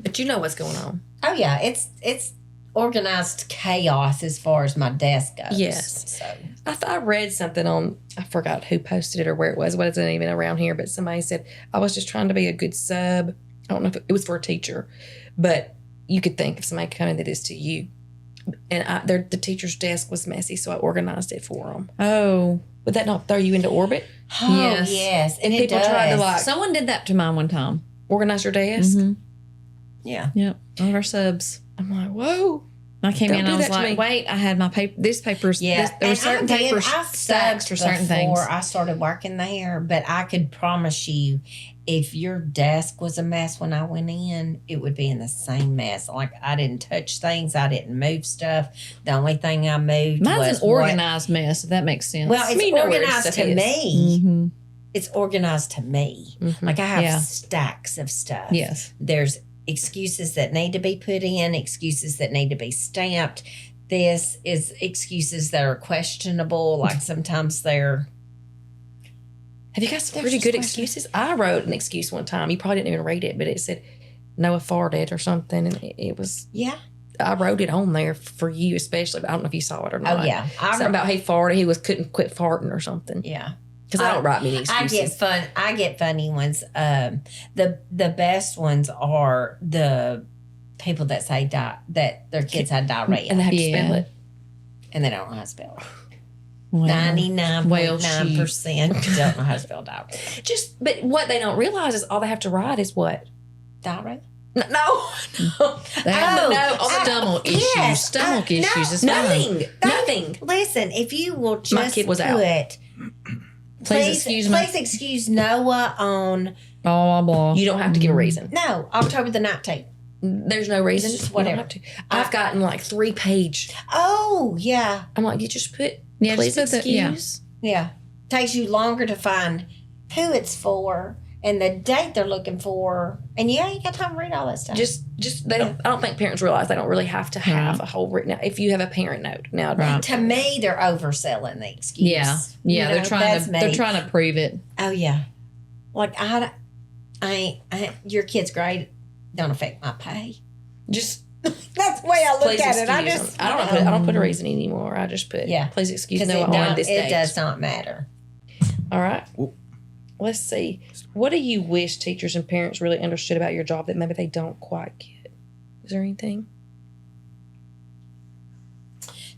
But you know what's going on. Oh yeah, it's organized chaos as far as my desk goes. Yes. So I read something on, I forgot who posted it or where it was. It wasn't even around here, but somebody said, I was just trying to be a good sub. I don't know if it was for a teacher, but you could think if somebody coming that is to you. And the teacher's desk was messy, so I organized it for them. Oh, Would that not throw you into orbit? oh, Yes. and it People does. try to like someone did that to mine one time. organize your desk. Mhm. Yeah. Yep, one of our subs. I'm like, whoa. I came Don't in, do I was that to like, me. wait, I had my paper. These papers. Yeah, There were certain papers stacks for certain things. Before I started working there, but I could promise you, if your desk was a mess when I went in, it would be in the same mess. Like I didn't touch things, I didn't move stuff. The only thing I moved Mine's was an organized mess. If that makes sense. Well, it's Me know where organized stuff to is. me. Mm-hmm. It's organized to me. Mhm. Like I have Yeah. stacks of stuff. Yes. There's excuses that need to be put in, excuses that need to be stamped. This is excuses that are questionable. Like sometimes they're. Have you got some There's pretty just good questions. excuses? I wrote an excuse one time. You probably didn't even read it, but it said Noah farted or something. And it was, Yeah. I wrote it on there for you especially, but I don't know if you saw it or not. Oh yeah. Something about he farted, he couldn't quit farting or something. Yeah. Because I don't write many I excuses. get funny ones. The best ones are the people that say that their kids had diarrhea and they have to Yeah. spell it. and they don't know how to spell it. Well, 99.9% don't know how to spell diarrhea. But what they don't realize is all they have to write is what? Diarrhea? No. they have Oh, on the stomach issues. yes. Stomach No, issues. It's fine. Nothing. Listen, if you will just My kid was put, out. Please please excuse Noah on Blah, blah, blah. You don't have to give a reason. October the 19th. There's no reason. Just You whatever. don't have to. I've gotten like 3-page. Oh, yeah. I'm like, you just put, Yeah, please just put the- yeah. excuse. Yeah. Takes you longer to find who it's for and the date they're looking for. And you ain't got time to read all that stuff. Just they don't. I don't think parents realize they don't really have to have a whole written. If you have a parent note now, Right. To me, they're overselling the excuse. Yeah. Yeah. You They're know, trying that's to. me. They're trying to prove it. Oh yeah, like I your kid's grade don't affect my pay. just That's the way I look please at excuse. it. I just I don't put a reason anymore. I just put Yeah. Please excuse because no on this it date. does not matter. All right. Well- Let's see. What do you wish teachers and parents really understood about your job that maybe they don't quite get? Is there anything?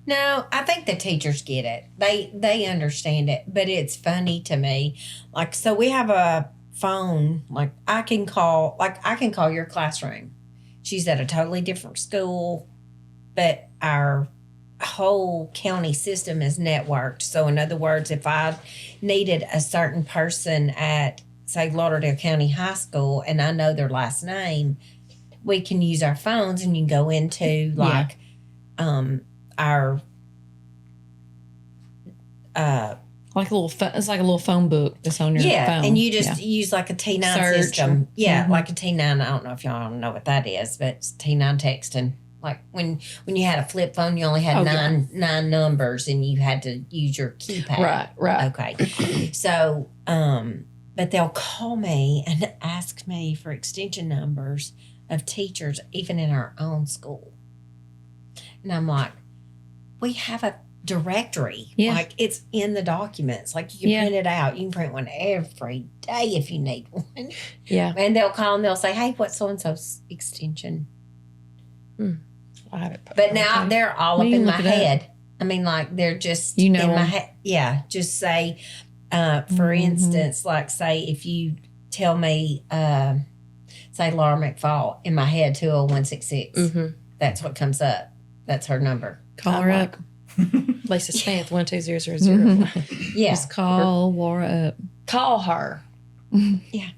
No, I think the teachers get it. They understand it, but it's funny to me. Like, so we have a phone. Like, I can call your classroom. She's at a totally different school, but our whole county system is networked. So, in other words, if I needed a certain person at, say, Lauderdale County High School, and I know their last name, we can use our phones, and you can go into like our Like a little. It's like a little phone book that's on your phone. and you just use like a T9 Search system. or- Like a T9. I don't know if y'all know what that is, but it's T9 texting. Like when you had a flip phone, you only had nine numbers, and you had to use your keypad. Right. Okay. So, but they'll call me and ask me for extension numbers of teachers, even in our own school. And I'm like, we have a directory. Yeah. Like it's in the documents. Like you can Yeah. print it out. You can print one every day if you need one. Yeah. And they'll call and they'll say, "Hey, what's so and so's extension?" I have it. But now they're all Well, up you in can my look it up. head. I mean, like they're just You know in my 'em. head. Yeah. Just say, for instance, like say if you tell me, say Laura McFall in my head 20166. That's what comes up. That's her number. Call her up. Lisa Smith 12000. Yeah. Just call Laura up. Call her. Yeah.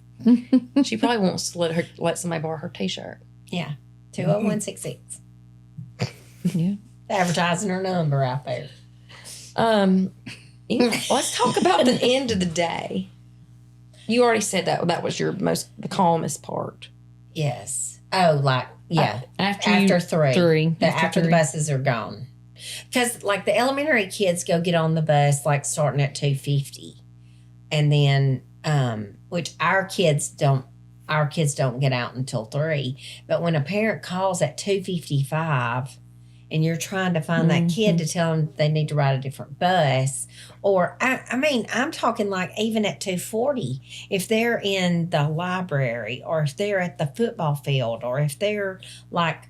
She probably wants to let somebody borrow her T-shirt. Yeah. 20166. Yeah. Advertising her number out there. Let's talk about the end of the day. You already said that was your the calmest part. Yes. Oh, like, yeah. After three. After the three. buses are gone. Because, like, the elementary kids go get on the bus, like, starting at 2:50. And then, which our kids don't get out until 3. But when a parent calls at 2:55 and you're trying to find that kid to tell them they need to ride a different bus, or I mean, I'm talking like even at 2:40, if they're in the library or if they're at the football field or if they're like,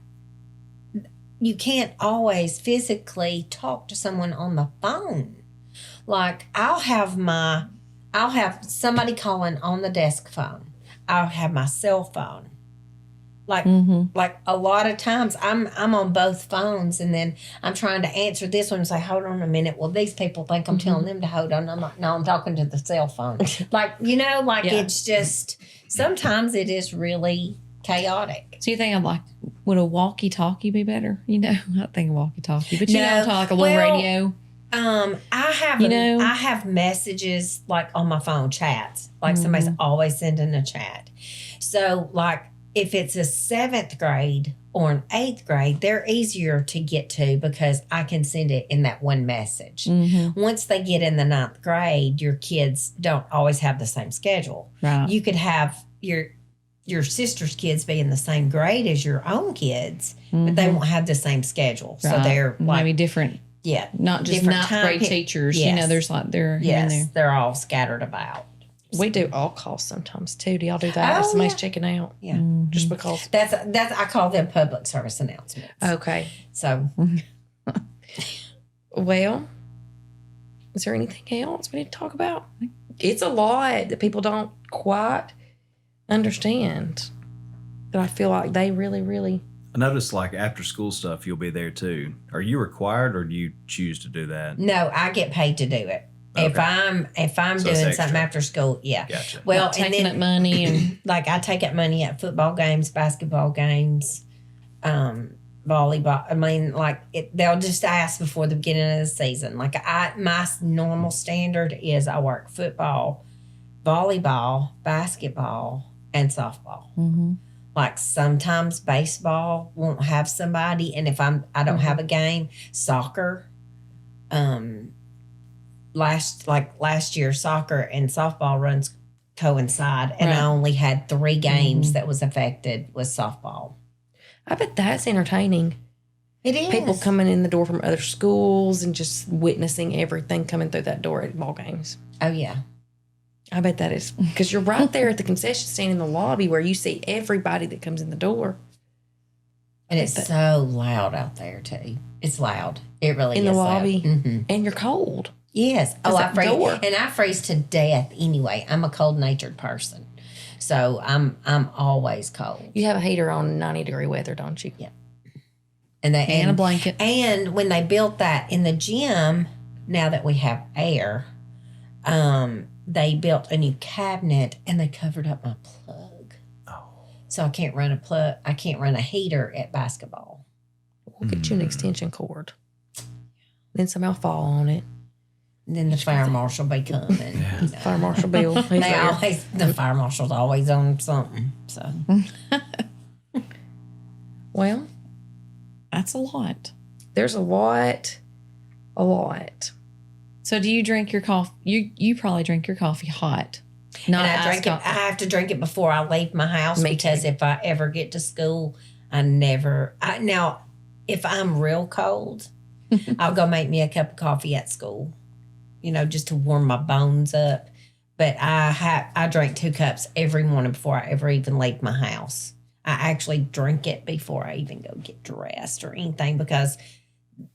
you can't always physically talk to someone on the phone. Like I'll have somebody calling on the desk phone. I'll have my cell phone. Like a lot of times I'm on both phones and then I'm trying to answer this one and say, hold on a minute. Well, these people think I'm telling them to hold on. I'm like, no, I'm talking to the cell phone. It's just, sometimes it is really chaotic. So you think would a walkie-talkie be better? I think a walkie-talkie, but No, talk a little radio. I have messages like on my phone, chats, like somebody's always sending a chat. So like if it's a 7th grade or an 8th grade, they're easier to get to because I can send it in that one message. Once they get in the 9th grade, your kids don't always have the same schedule. Right. You could have your sister's kids be in the same grade as your own kids, but they won't have the same schedule. So they're like maybe different. Yeah. Not just different 9th grade teachers. Yes. There's they're here and there. They're all scattered about. We do all calls sometimes too. Do y'all do that if somebody's checking out? Yeah. Just because. That's I call them public service announcements. Okay. So Well, is there anything else we need to talk about? It's a lot that people don't quite understand. That I feel like they really, really. I noticed like after school stuff, you'll be there too. Are you required or do you choose to do that? no, I get paid to do it. Okay. If I'm So it's doing extra. something after school, yeah. Gotcha. Well, Like and taking then up money and like I take up money at football games, basketball games, volleyball. I mean, like they'll just ask before the beginning of the season. Like my normal standard is I work football, volleyball, basketball, and softball. Like sometimes baseball won't have somebody, and if I don't have a game, soccer. Last year, soccer and softball runs coincide, and I only had 3 games that was affected with softball. I bet that's entertaining. It is. People coming in the door from other schools and just witnessing everything coming through that door at ball games. Oh yeah. I bet that is because you're right there at the concession stand in the lobby where you see everybody that comes in the door. And it's so loud out there too. It's loud. It really In is the loud. lobby. Mm-hmm. And you're cold. Yes. Oh, I that freeze, door. and I freeze to death anyway. I'm a cold-natured person, so I'm always cold. You have a heater on 90-degree weather, don't you? Yeah. And a blanket. And when they built that in the gym, now that we have air, they built a new cabinet and they covered up my plug. Oh. So I can't run a heater at basketball. We'll get you an extension cord. Then somebody will fall on it. And then the fire marshal be coming. Yeah. You know. Fire Marshal Bill. He's there. The fire marshal's always on something. So Well, That's a lot. there's a lot. So do you drink your coffee? You probably drink your coffee hot. Not and I iced drink it. I coffee. have to drink it before I leave my house Me because too. if I ever get to school, now if I'm real cold, I'll go make me a cup of coffee at school, just to warm my bones up. But I drink 2 cups every morning before I ever even leave my house. I actually drink it before I even go get dressed or anything because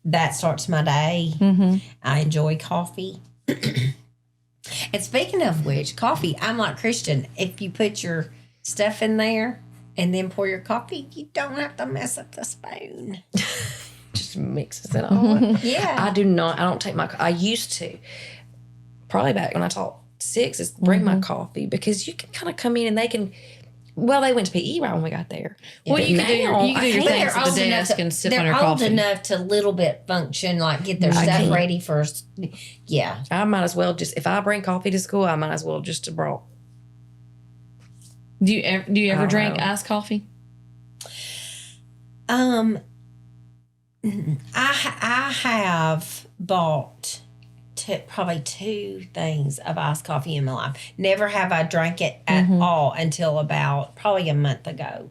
that starts my day. I enjoy coffee. And speaking of which, coffee, I'm like Christian. If you put your stuff in there and then pour your coffee, you don't have to mess up the spoon. Just mixes it all up. Yeah. I don't take I used to. Probably back when I taught 6 is bring my coffee because you can kind of come in and they can. Well, they went to PE right when we got there. Well, But you can do now, your I can't. things at the desk and sip on your coffee. They're old enough to little bit function, like get their I stuff can't. ready for. Yeah. I might as well just if I bring coffee to school, I might as well just brought. Do you ever don't drink know. iced coffee? I have bought probably 2 things of iced coffee in my life. Never have I drank it at all until about probably a month ago.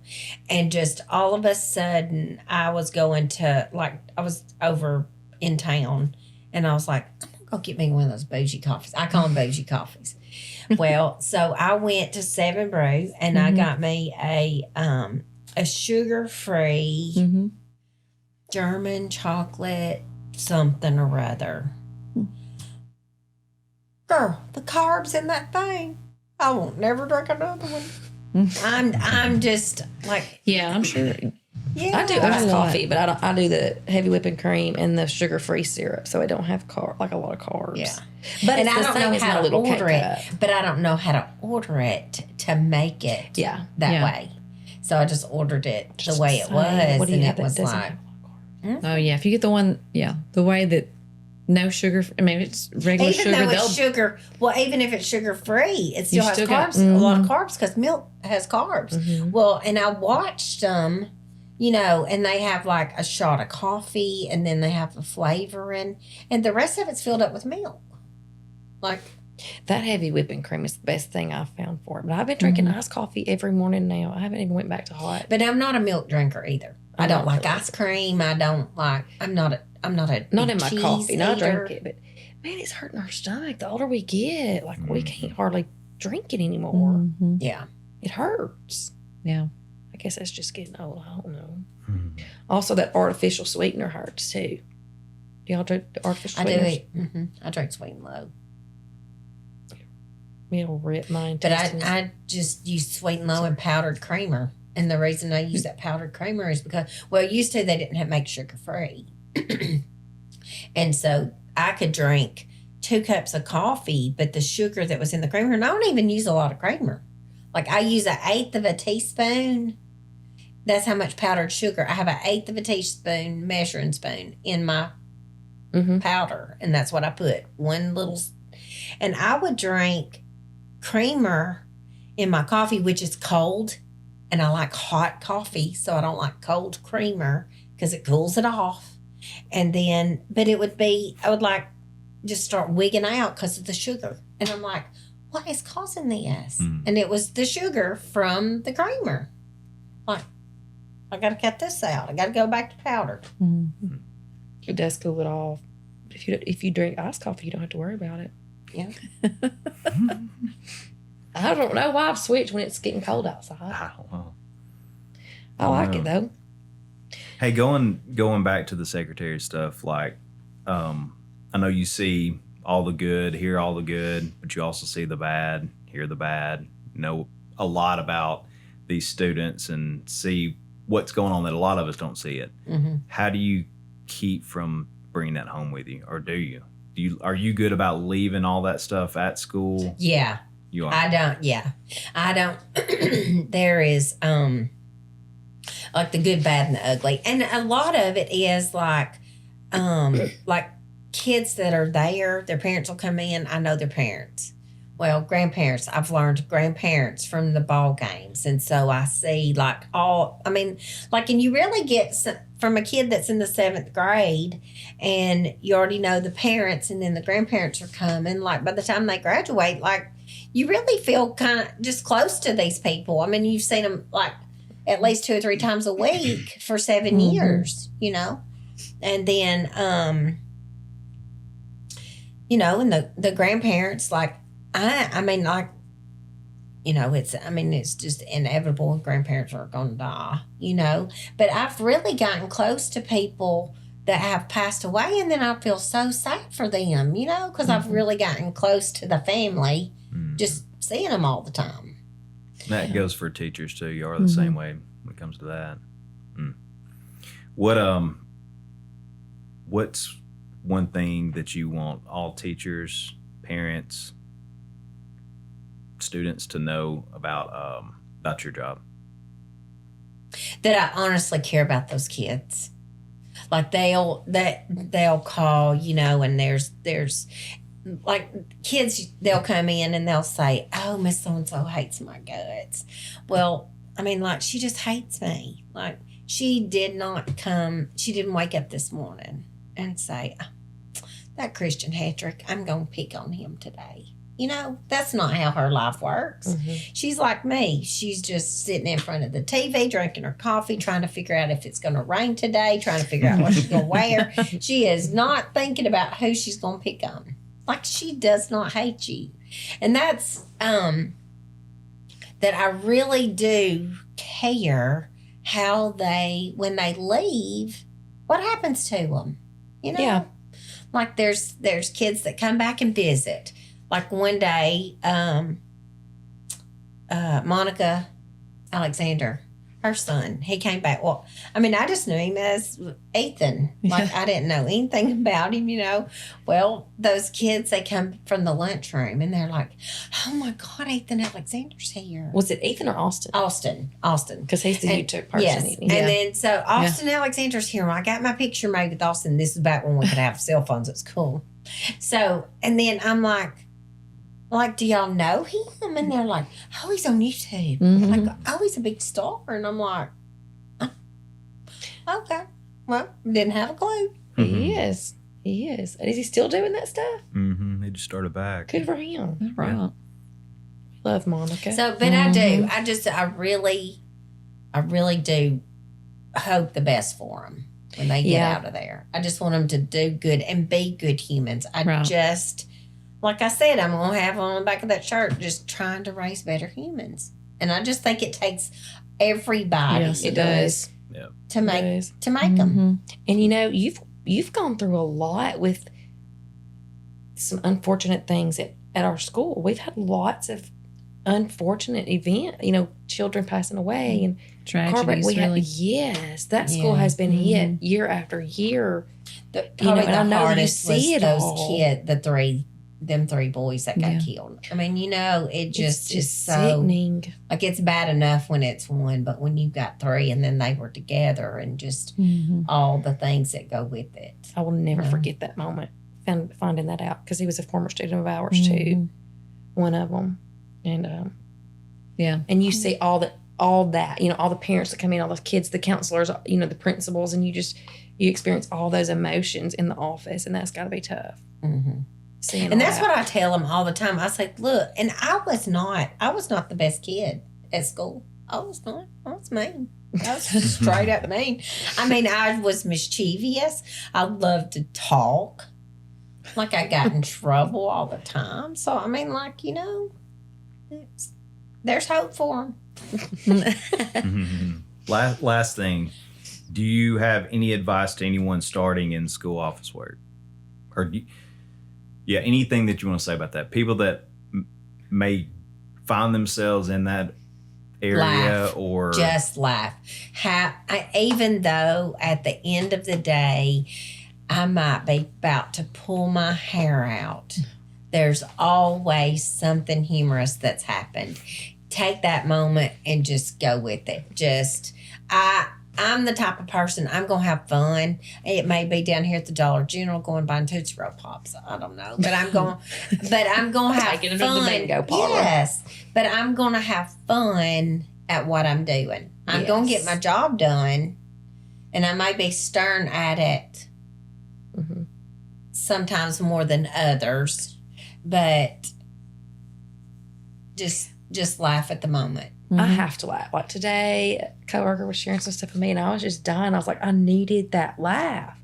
And just all of a sudden, I was going to, I was over in town and I was like, I'm going to go get me one of those bougie coffees. I call them bougie coffees. Well, so I went to 7 Brew and I got me a sugar-free German chocolate something or other. Girl, the carbs in that thing. I won't never drink another one. I'm just like, Yeah, I'm sure. yeah. I do iced coffee, but I do the heavy whipping cream and the sugar free syrup, so it don't have a lot of carbs. Yeah. But And it's I the don't same know as how my to little order K-cup. it, but I don't know how to order it to make it Yeah. that Yeah. way. So I just ordered it Just the way it saying, was, what do you and have it that was doesn't like, have Oh yeah, if you get the one, the way that no sugar. I mean, it's regular even sugar. though They'll it's sugar, even if it's sugar free, it still You has still got- carbs, a lot of carbs because milk has carbs. Well, and I watched them, and they have like a shot of coffee and then they have a flavoring, and the rest of it's filled up with milk. Like, That heavy whipping cream is the best thing I've found for it. But I've been drinking iced coffee every morning now. I haven't even went back to hot. but I'm not a milk drinker either. I don't like ice cream. I'm not a Not big in my cheese coffee. No, I eater. drink it, but man, it's hurting our stomach. The older we get, like we can't hardly drink it anymore. Yeah. It hurts. Yeah. I guess that's just getting old. I don't know. Also, that artificial sweetener hurts too. Do y'all drink the artificial I do sweeteners? eat. I drink sweet and low. It'll rip my But intestines. I just use sweet and low and powdered creamer. And the reason I use that powdered creamer is because, used to they didn't make sugar free. And so I could drink 2 cups of coffee, but the sugar that was in the creamer, and I don't even use a lot of creamer. Like I use 1/8 of a teaspoon. That's how much powdered sugar. I have 1/8 of a teaspoon measuring spoon in my powder. And that's what I put. And I would drink creamer in my coffee, which is cold, and I like hot coffee, so I don't like cold creamer because it cools it off. And then, but I would like just start wigging out because of the sugar, and I'm like, what is causing this? And it was the sugar from the creamer. Like, I got to cut this out. I got to go back to powder. It does cool it off. If you drink iced coffee, you don't have to worry about it. Yeah. I don't know why I've switched when it's getting cold outside. I don't know. I like it though. Hey, going back to the secretary stuff, like, I know you see all the good, hear all the good, but you also see the bad, hear the bad, know a lot about these students and see what's going on that a lot of us don't see it. How do you keep from bringing that home with you, or do you? Are you good about leaving all that stuff at school? Yeah. You are. I don't. There is like the good, bad, and the ugly, and a lot of it is like kids that are there. Their parents will come in. I know their parents. Well, grandparents. I've learned grandparents from the ball games, and so I see and you really get from a kid that's in the 7th grade, and you already know the parents, and then the grandparents are coming. Like by the time they graduate, like you really feel kind of just close to these people. I mean, you've seen them like at least 2 or 3 times a week for 7 years, And then, you know, and the grandparents, like, I mean, like, you know, it's just inevitable. Grandparents are going to die, you know. But I've really gotten close to people that have passed away, and then I feel so sad for them, you know, because I've really gotten close to the family, just seeing them all the time. That goes for teachers too. You are the same way when it comes to that. What's one thing that you want all teachers, parents, students to know about your job? That I honestly care about those kids. Like they'll call, you know, and there's like kids, they'll come in and they'll say, "Oh, Miss So and So hates my guts." Well, I mean, like, she just hates me. Like, she didn't wake up this morning and say, "That Christian Hedrick, I'm gonna pick on him today." You know, that's not how her life works. She's like me. She's just sitting in front of the TV, drinking her coffee, trying to figure out if it's going to rain today, trying to figure out what she's going to wear. She is not thinking about who she's going to pick on. Like, she does not hate you. And that's, that I really do care how when they leave, what happens to them, you know? Yeah. Like, there's kids that come back and visit. Like one day, Monica Alexander, her son, he came back. Well, I mean, I just knew him as Ethan. Like, I didn't know anything about him, you know. Well, those kids, they come from the lunchroom and they're like, "Oh my God, Ethan Alexander's here." Was it Ethan or Austin? Austin. Because he's the YouTube person. Yes. Isn't he? And then, so Austin Alexander's here. I got my picture made with Austin. This is back when we could have cell phones. It's cool. So, and then I'm like, do y'all know him? And they're like, "Oh, he's on YouTube." Like, "Oh, he's a big star." And I'm like, "Oh, okay. Well, didn't have a clue." He is. He is. And is he still doing that stuff? He just started back. Good for him. Right. Yeah. Love Monica. So, but I do. I really do hope the best for them when they get out of there. I just want them to do good and be good humans. Like I said, I'm going to have on the back of that shirt, just trying to raise better humans. And I just think it takes everybody. Yes, it does. To make them. And you know, you've gone through a lot with some unfortunate things at our school. We've had lots of unfortunate events, you know, children passing away and tragedies. Yes, that school has been hit year after year. Probably the hardest was those all. Them three boys that got killed. I mean, you know, it just is so sickening. Like, it's bad enough when it's one, but when you've got three and then they were together and just all the things that go with it. I will never forget that moment, finding that out, because he was a former student of ours too, one of them. And and you see all that, you know, all the parents that come in, all the kids, the counselors, you know, the principals, and you experience all those emotions in the office, and that's got to be tough. And that's what I tell them all the time. I say, "Look," and I was not the best kid at school. I was not. I was mean. I was straight up mean. I mean, I was mischievous. I loved to talk. Like, I got in trouble all the time. So, I mean, like, you know, there's hope for them. Last thing, do you have any advice to anyone starting in school office work? Or anything that you want to say about that? People that may find themselves in that area, laugh. Or just laugh. Even though at the end of the day, I might be about to pull my hair out, there's always something humorous that's happened. Take that moment and just go with it. I'm the type of person, I'm going to have fun. It may be down here at the Dollar General going buying Tootsie Roll Pops. I don't know. But I'm going to have Taking it fun. to the bingo parlor. Yes. But I'm going to have fun at what I'm doing. I'm going to get my job done. And I may be stern at it sometimes more than others. But just laugh at the moment. I have to laugh. Like today, a coworker was sharing some stuff with me, and I was just dying. I was like, I needed that laugh.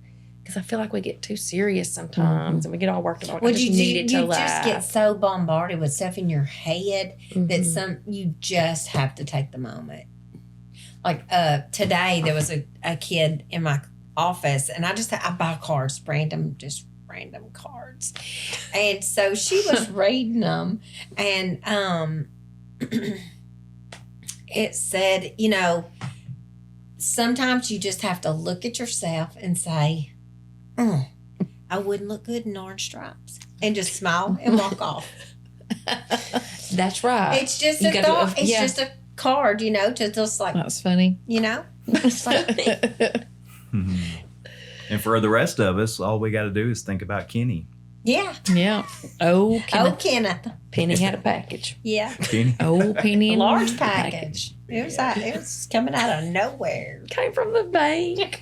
because I feel like we get too serious sometimes and we get all worked up. Well, I just need it to you laugh. just get so bombarded with stuff in your head that you just have to take the moment. Like today, there was a kid in my office, and I buy cards, random cards, and so she was reading them, and it said, sometimes you just have to look at yourself and say, I wouldn't look good in orange stripes, and just smile and walk off. That's right. It's just a thought. It's just a card, to just like, That's funny. It's like, And for the rest of us, all we got to do is think about Kenny. yeah. Yeah. Oh, Oh, Kenneth. Penny had a package. Yeah. Kenny. Oh, Penny. A and large package. It was coming out of nowhere. Came from the bank.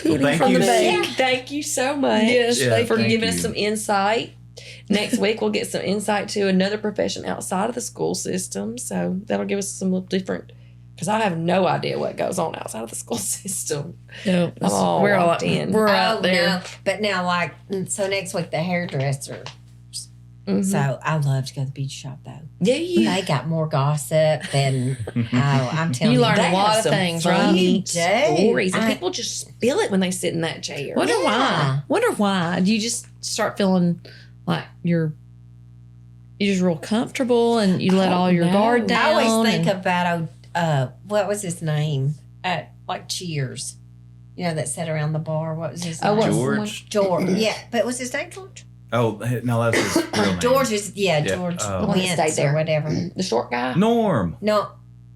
Well, thank from you. the bank. Thank you so much Yeah, for thank giving you. us some insight. Next week, we'll get some insight to another profession outside of the school system. So that'll give us some little different, because I have no idea what goes on outside of the school system. No, I'm all we're all locked in. We're out there. No. But now, so next week, the hairdresser. Mhm. So I love to go to the beauty shop, though. Yeah. They got more gossip than, I'm telling You you. learn They a lot have of some things, right? funny You do. stories, and I- people just spill it when they sit in that chair. Wonder Yeah. why. Wonder why. Do you just start feeling like you're just real comfortable and you let all your know. guard down? I always think and- about, what was his name? At Cheers. That sat around the bar. What was his name? what- George. George. Yeah. But was his name George? Oh, no, that's his real name. George is, George The one that stayed Wentz there. or whatever. The short guy. Norm. No,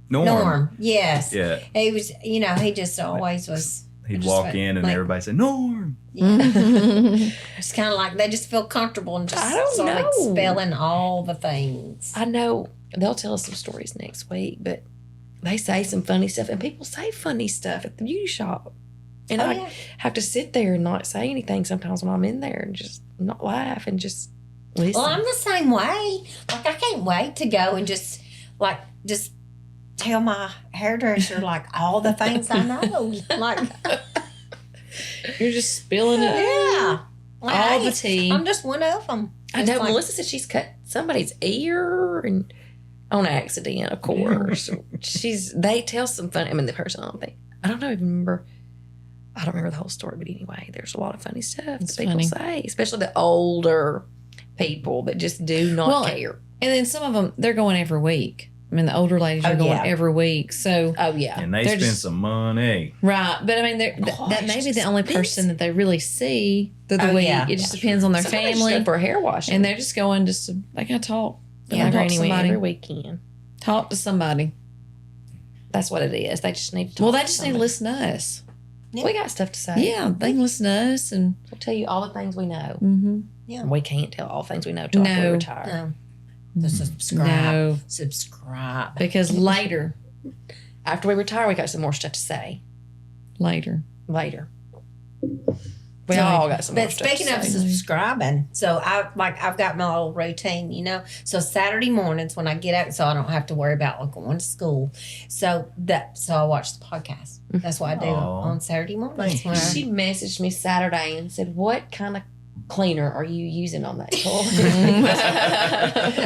Norm. Norm. Yes. Yeah. He was, he just always was. He'd just walk like- in and like- everybody said, Norm. It's kind of like they just feel comfortable and just I don't start like know. spelling all the things. I know they'll tell us some stories next week, but they say some funny stuff, and people say funny stuff at the beauty shop. And Oh, I yeah. have to sit there and not say anything sometimes when I'm in there and just not laugh and just listen. Well, I'm the same way. Like I can't wait to go and just tell my hairdresser like all the things I know. Like You're just spilling it. yeah, like, All the hey, tea. I'm just one of them. I know Melissa said she's cut somebody's ear and on accident, of course. They tell some funny. I mean, the person I don't remember the whole story, but anyway, there's a lot of funny stuff It's that people funny. say, especially the older people that just do not care. And then some of them, they're going every week. I mean, the older ladies are going yeah. every week. So, Oh yeah, And they They're spend just- some money. right. But I mean, that may be the only person that they really see through the Oh, week. yeah. It just depends on their Somebody just family. go for a hair wash, And they're just going they got to talk. They yeah, gotta talk to granny went somebody. every weekend. Talk to somebody. That's what it is. They just need to talk. Well, they to just need to somebody. listen to us. We got stuff to say. Yeah, they can listen to us. And We'll tell you all the things we know. mm-hmm. We can't tell all the things we know till after we No. retire. No. The subscribe. No. Subscribe. Because later, After we retire, we got some more stuff to say later. later. We all got some more But stuff to speaking of say. subscribing, so I've got my little routine, So Saturday mornings when I get up, so I don't have to worry about like going to school. So I watch the podcast. That's what I do Aw. on Saturday mornings. Thank you. when I- She messaged me Saturday and said, "What kind of cleaner are you using on that toilet?"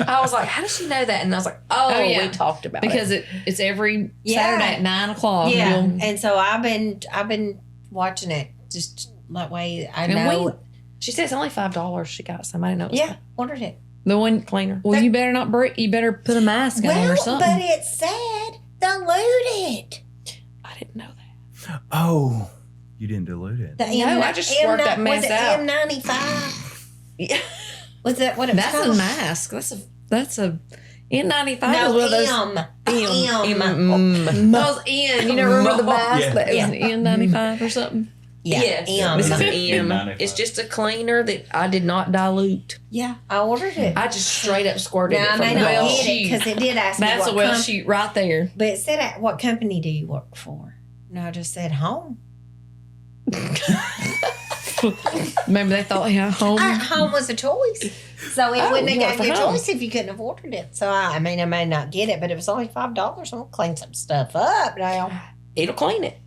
I was like, "How does she know that?" And I was like, "Oh, yeah. we talked about Because it." it's every Yeah. Saturday at 9:00. Yeah, We'll- and so I've been watching it just that way. I And know. She said it's only $5. She got some. I didn't know. It was Yeah, ordered it. the one cleaner. Well, you better not break. You better put a mask on or Well, something. but it said diluted. I didn't know that. Oh, you didn't dilute it. The No, I just worked that mess was it out. M95? Yeah. Was that what it was That's called? a mask. That's a N95 No, is one of those. That was N. You never remember the mask? Yeah. That It was was an N95 or something. Yeah, Yes, M. this is an M. N95. It's just a cleaner that I did not dilute. Yeah, I ordered it. I just straight up squirted Now it I from may the not bottle. get it because it did ask That's me a what well sheet right there. but it said what company do you work for? And I just said home. Maybe they thought, yeah, home. Home was a choice, so it Oh, wouldn't you have work gave you a for home. choice if you couldn't have ordered it. So I may not get it, but it was only $5. I'm gonna clean some stuff up now. It'll clean it.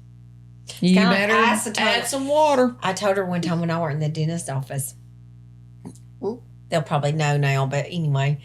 You kinda like better acetone. add some water. I told her one time when I worked in the dentist office. They'll probably know now, but anyway,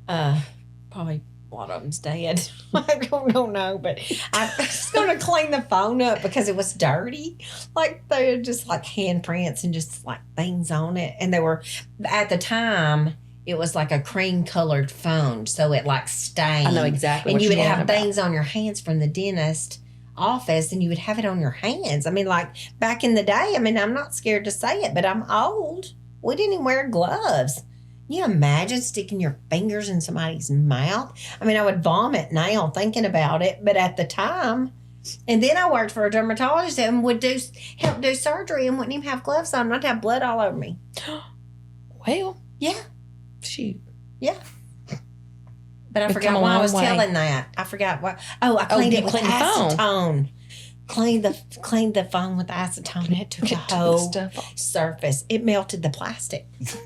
probably a lot of them's dead. I don't know, but I was going to clean the phone up because it was dirty. Like they had just like handprints and just like things on it, and they were at the time. It was like a cream colored phone, so it like stained. I know exactly. And what you would you're have talking about. things on your hands from the dentist office, and you would have it on your hands. I mean, like back in the day. I mean, I'm not scared to say it, but I'm old. We didn't even wear gloves. You imagine sticking your fingers in somebody's mouth? I mean, I would vomit now thinking about it, but at the time, and then I worked for a dermatologist and would help do surgery and wouldn't even have gloves on. I'd have blood all over me. Well, Yeah, shoot. yeah. But I We've forgot come a why I long was way. telling that. I forgot what. Oh, I cleaned you it with cleaned the phone. acetone. Cleaned the phone with acetone. It took the Took the whole stuff off. surface. It melted the plastic of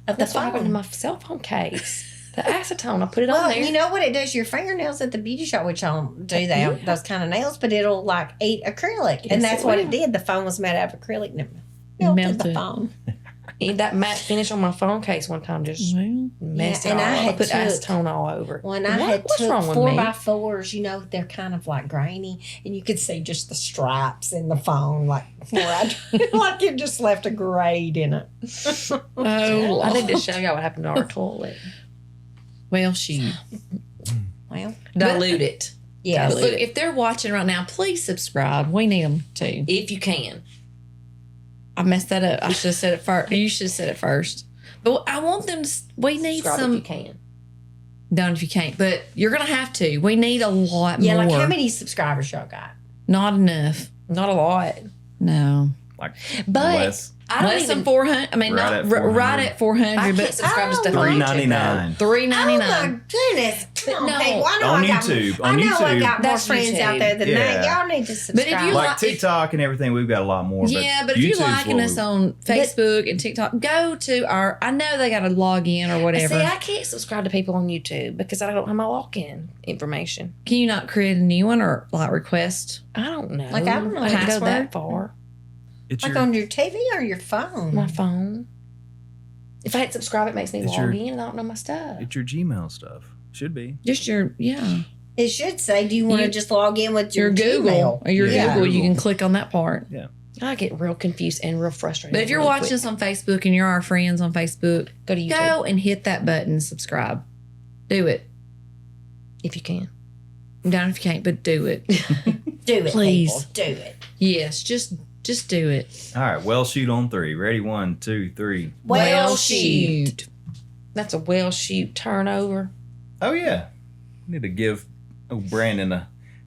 the That's what happened to phone. my cell phone case. The acetone, I put it on Well, there. you know what it does? Your fingernails at the beauty shop, which I don't do that, those kind of nails, but it'll like eat acrylic. Yes, and that's it what will. it did. The phone was made out of acrylic and it melted the Melted. phone. And that matte finish on my phone case one time just Well, messed Yeah, it and all I up. had put took- acetone all over. When I What's took wrong with 4x4s, you know, they're kind of like grainy, and you could see just the stripes in the phone, like like it just left a grade in it. oh, I need to show y'all what happened to our toilet. well, shoot. Well, Dilute it. yeah. Look, if they're watching right now, please subscribe. We need them too. If you can. I messed that up. I should have said it first. You should have said it first. But I want them to. We need Subscribe some. if you can. Don't if you can't. But you're gonna have to. We need a lot Yeah, more. like how many subscribers y'all got? Not enough. Not a lot. No. Like But less. I don't Less even than 400. I mean, Right not at right 400. at 400, I can't but subscribe to Oh, stuff on YouTube, $3.99. though. Oh my $3.99. goodness! Come on, no, people. I know on I got, YouTube, I on know I YouTube. got more That's friends out YouTube. there than that. Yeah. Y'all need to if subscribe. you Like like- TikTok and everything, we've got a lot more. Yeah, but if you're YouTube's liking what us we- on Facebook and TikTok, go to our. I know they got to log in or whatever. See, I can't subscribe to people on YouTube because I don't have my login information. Can you not create a new one or like request? I don't know. Like, I don't know I didn't go password. that far. It's Like your, on your TV or your phone? My phone. If I hit subscribe, it makes me It's log your- in and I don't know my stuff. it's your Gmail stuff. Should be. Just your It should say, "Do you want to You- just log in with your Google Gmail? or your Yeah. Google. You Google. can click on that part. I get real confused and real frustrated. But if you're really watching quick. us on Facebook and you're our friends on Facebook, go to YouTube go and hit that button, subscribe. Do it. if you can. Don't if you can't, but do it. Do it, Please. people. Do it. Yes, just do it. All right. Well, shoot on 3. Ready? 1, 2, 3. Well, shoot. That's a well shoot turnover. Oh yeah. Need to give Brandon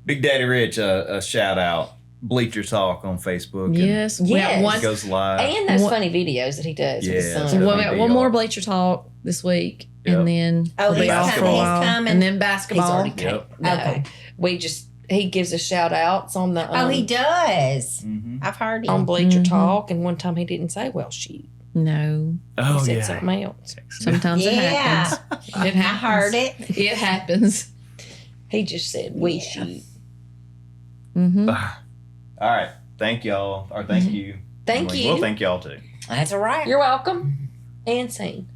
Big Daddy Rich a shout out. Bleacher Talk on Facebook. and Yes. We Yes. got one. it goes live. And those What- funny videos that he does with his Yeah, son. it's Well, gonna we be got big one more on- Bleacher Talk this week, Yep. and then Oh, we'll be he's off for a coming. He's while, coming. and then He's basketball. already came. Yep. No, Okay. he gives us shout outs on the Oh, he does. Mhm. I've heard him. on Bleacher Mhm. Talk, and one time he didn't say well shoot. No, Oh He said yeah. something else. sometimes it Yeah. happens. It I happens. heard it. It happens. He just said we shoot. Mm-hmm. All right. Thank y'all. Or thank you. Thank you. Well, thank y'all too. That's all right. You're welcome. And scene.